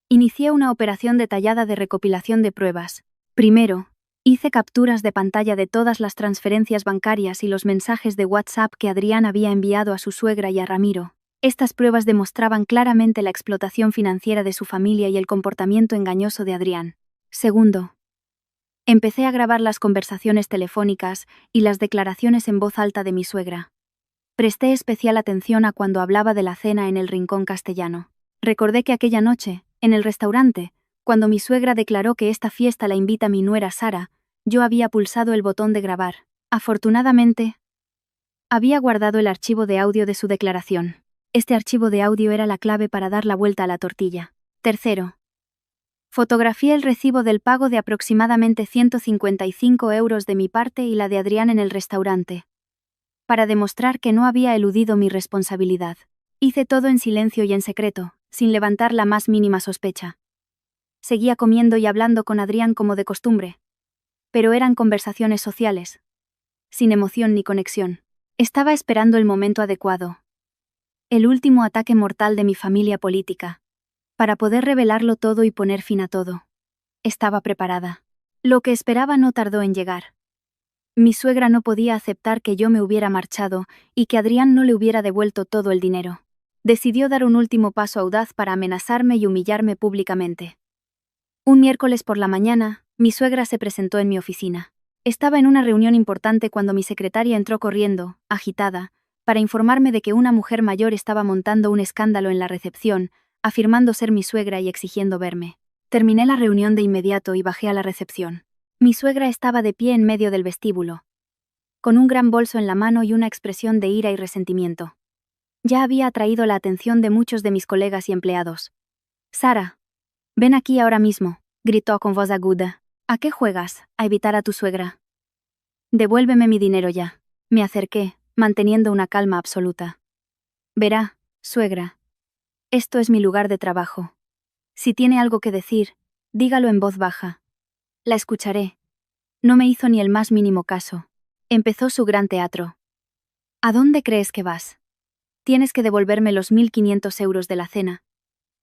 inicié una operación detallada de recopilación de pruebas. Primero, hice capturas de pantalla de todas las transferencias bancarias y los mensajes de WhatsApp que Adrián había enviado a su suegra y a Ramiro. Estas pruebas demostraban claramente la explotación financiera de su familia y el comportamiento engañoso de Adrián. Segundo, empecé a grabar las conversaciones telefónicas y las declaraciones en voz alta de mi suegra. Presté especial atención a cuando hablaba de la cena en el Rincón Castellano. Recordé que aquella noche, en el restaurante, cuando mi suegra declaró que esta fiesta la invita mi nuera Sara, yo había pulsado el botón de grabar. Afortunadamente, había guardado el archivo de audio de su declaración. Este archivo de audio era la clave para dar la vuelta a la tortilla. Tercero, fotografié el recibo del pago de aproximadamente 155 euros de mi parte y la de Adrián en el restaurante, para demostrar que no había eludido mi responsabilidad. Hice todo en silencio y en secreto, sin levantar la más mínima sospecha. Seguía comiendo y hablando con Adrián como de costumbre, pero eran conversaciones sociales, sin emoción ni conexión. Estaba esperando el momento adecuado, el último ataque mortal de mi familia política, para poder revelarlo todo y poner fin a todo. Estaba preparada. Lo que esperaba no tardó en llegar. Mi suegra no podía aceptar que yo me hubiera marchado y que Adrián no le hubiera devuelto todo el dinero. Decidió dar un último paso audaz para amenazarme y humillarme públicamente. Un miércoles por la mañana, mi suegra se presentó en mi oficina. Estaba en una reunión importante cuando mi secretaria entró corriendo, agitada, para informarme de que una mujer mayor estaba montando un escándalo en la recepción, afirmando ser mi suegra y exigiendo verme. Terminé la reunión de inmediato y bajé a la recepción. Mi suegra estaba de pie en medio del vestíbulo, con un gran bolso en la mano y una expresión de ira y resentimiento. Ya había atraído la atención de muchos de mis colegas y empleados. «Sara, ven aquí ahora mismo», gritó con voz aguda. «¿A qué juegas? ¿A evitar a tu suegra? Devuélveme mi dinero ya». Me acerqué, manteniendo una calma absoluta. «Verá, suegra, esto es mi lugar de trabajo. Si tiene algo que decir, dígalo en voz baja. La escucharé». No me hizo ni el más mínimo caso. Empezó su gran teatro. «¿A dónde crees que vas? Tienes que devolverme los 1.500 euros de la cena.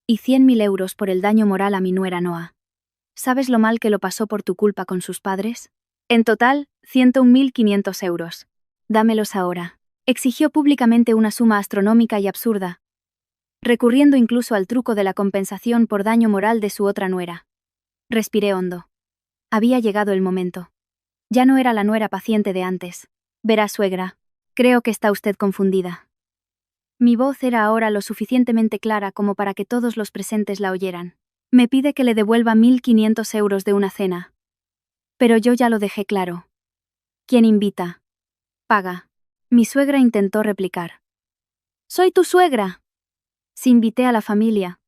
Y 100.000 euros por el daño moral a mi nuera Noa. ¿Sabes lo mal que lo pasó por tu culpa con sus padres? En total, 101.500 euros. Dámelos ahora». Exigió públicamente una suma astronómica y absurda, recurriendo incluso al truco de la compensación por daño moral de su otra nuera. Respiré hondo. Había llegado el momento. Ya no era la nuera paciente de antes. «Verá, suegra, creo que está usted confundida». Mi voz era ahora lo suficientemente clara como para que todos los presentes la oyeran. «Me pide que le devuelva 1.500 euros de una cena. Pero yo ya lo dejé claro. Quien invita, paga». Mi suegra intentó replicar. «Soy tu suegra». Si invité a la familia.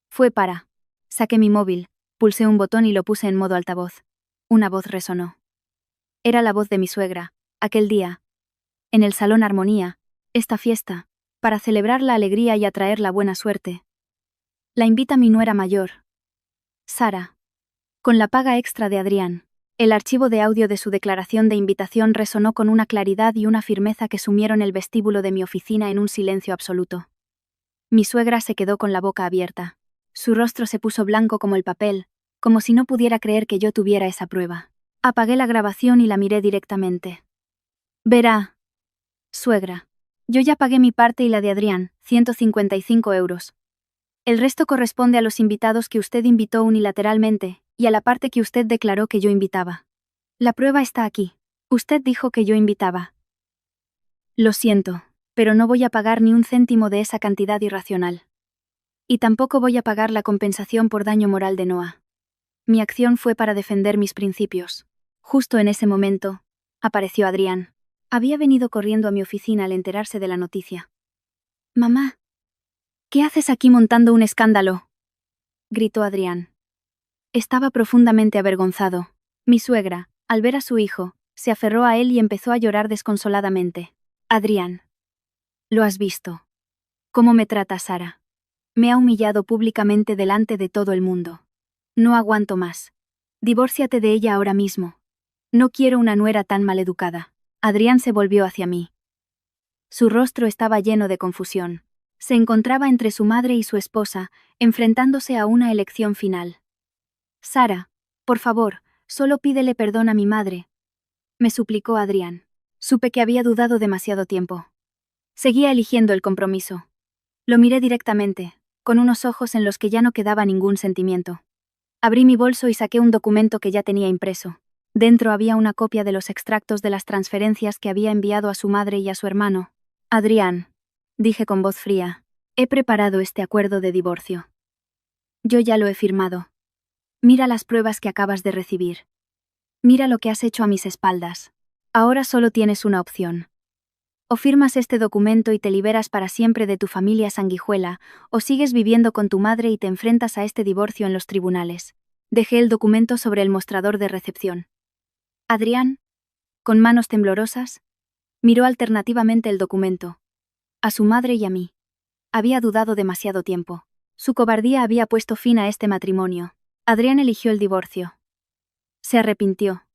Fue para. Saqué mi móvil, pulsé un botón y lo puse en modo altavoz. Una voz resonó. Era la voz de mi suegra, aquel día. En el Salón Armonía, esta fiesta, para celebrar la alegría y atraer la buena suerte. La invita mi nuera mayor, Sara. Con la paga extra de Adrián. El archivo de audio de su declaración de invitación resonó con una claridad y una firmeza que sumieron el vestíbulo de mi oficina en un silencio absoluto. Mi suegra se quedó con la boca abierta. Su rostro se puso blanco como el papel, como si no pudiera creer que yo tuviera esa prueba. Apagué la grabación y la miré directamente. «Verá, suegra, yo ya pagué mi parte y la de Adrián, 155 euros. El resto corresponde a los invitados que usted invitó unilateralmente, y a la parte que usted declaró que yo invitaba. La prueba está aquí. Usted dijo que yo invitaba. Lo siento, pero no voy a pagar ni un céntimo de esa cantidad irracional. Y tampoco voy a pagar la compensación por daño moral de Noa. Mi acción fue para defender mis principios». Justo en ese momento, apareció Adrián. Había venido corriendo a mi oficina al enterarse de la noticia. «Mamá, ¿qué haces aquí montando un escándalo?», gritó Adrián. Estaba profundamente avergonzado. Mi suegra, al ver a su hijo, se aferró a él y empezó a llorar desconsoladamente. «Adrián, ¿lo has visto? ¿Cómo me trata Sara? Me ha humillado públicamente delante de todo el mundo. No aguanto más. Divórciate de ella ahora mismo. No quiero una nuera tan maleducada. Adrián se volvió hacia mí. Su rostro estaba lleno de confusión. Se encontraba entre su madre y su esposa, enfrentándose a una elección final. Sara, por favor, solo pídele perdón a mi madre, me suplicó Adrián. Supe que había dudado demasiado tiempo. Seguía eligiendo el compromiso. Lo miré directamente, con unos ojos en los que ya no quedaba ningún sentimiento. Abrí mi bolso y saqué un documento que ya tenía impreso. Dentro había una copia de los extractos de las transferencias que había enviado a su madre y a su hermano. Adrián, dije con voz fría, he preparado este acuerdo de divorcio. Yo ya lo he firmado. Mira las pruebas que acabas de recibir. Mira lo que has hecho a mis espaldas. Ahora solo tienes una opción. O firmas este documento y te liberas para siempre de tu familia sanguijuela, o sigues viviendo con tu madre y te enfrentas a este divorcio en los tribunales. Dejé el documento sobre el mostrador de recepción. Adrián, con manos temblorosas, miró alternativamente el documento. A su madre y a mí. Había dudado demasiado tiempo. Su cobardía había puesto fin a este matrimonio. Adrián eligió el divorcio. Se arrepintió.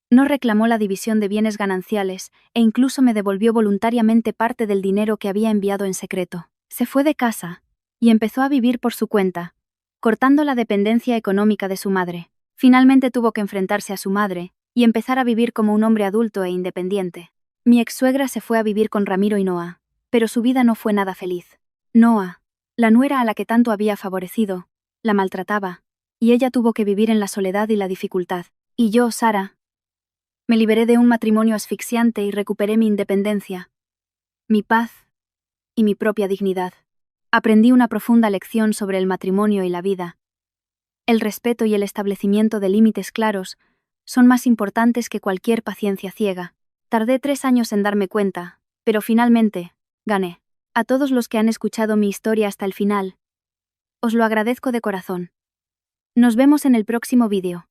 No reclamó la división de bienes gananciales e incluso me devolvió voluntariamente parte del dinero que había enviado en secreto. Se fue de casa y empezó a vivir por su cuenta, cortando la dependencia económica de su madre. Finalmente tuvo que enfrentarse a su madre y empezar a vivir como un hombre adulto e independiente. Mi ex-suegra se fue a vivir con Ramiro y Noa, pero su vida no fue nada feliz. Noa, la nuera a la que tanto había favorecido, la maltrataba, y ella tuvo que vivir en la soledad y la dificultad. Y yo, Sara, me liberé de un matrimonio asfixiante y recuperé mi independencia, mi paz y mi propia dignidad. Aprendí una profunda lección sobre el matrimonio y la vida. El respeto y el establecimiento de límites claros son más importantes que cualquier paciencia ciega. Tardé 3 años en darme cuenta, pero finalmente, gané. A todos los que han escuchado mi historia hasta el final, os lo agradezco de corazón. Nos vemos en el próximo vídeo.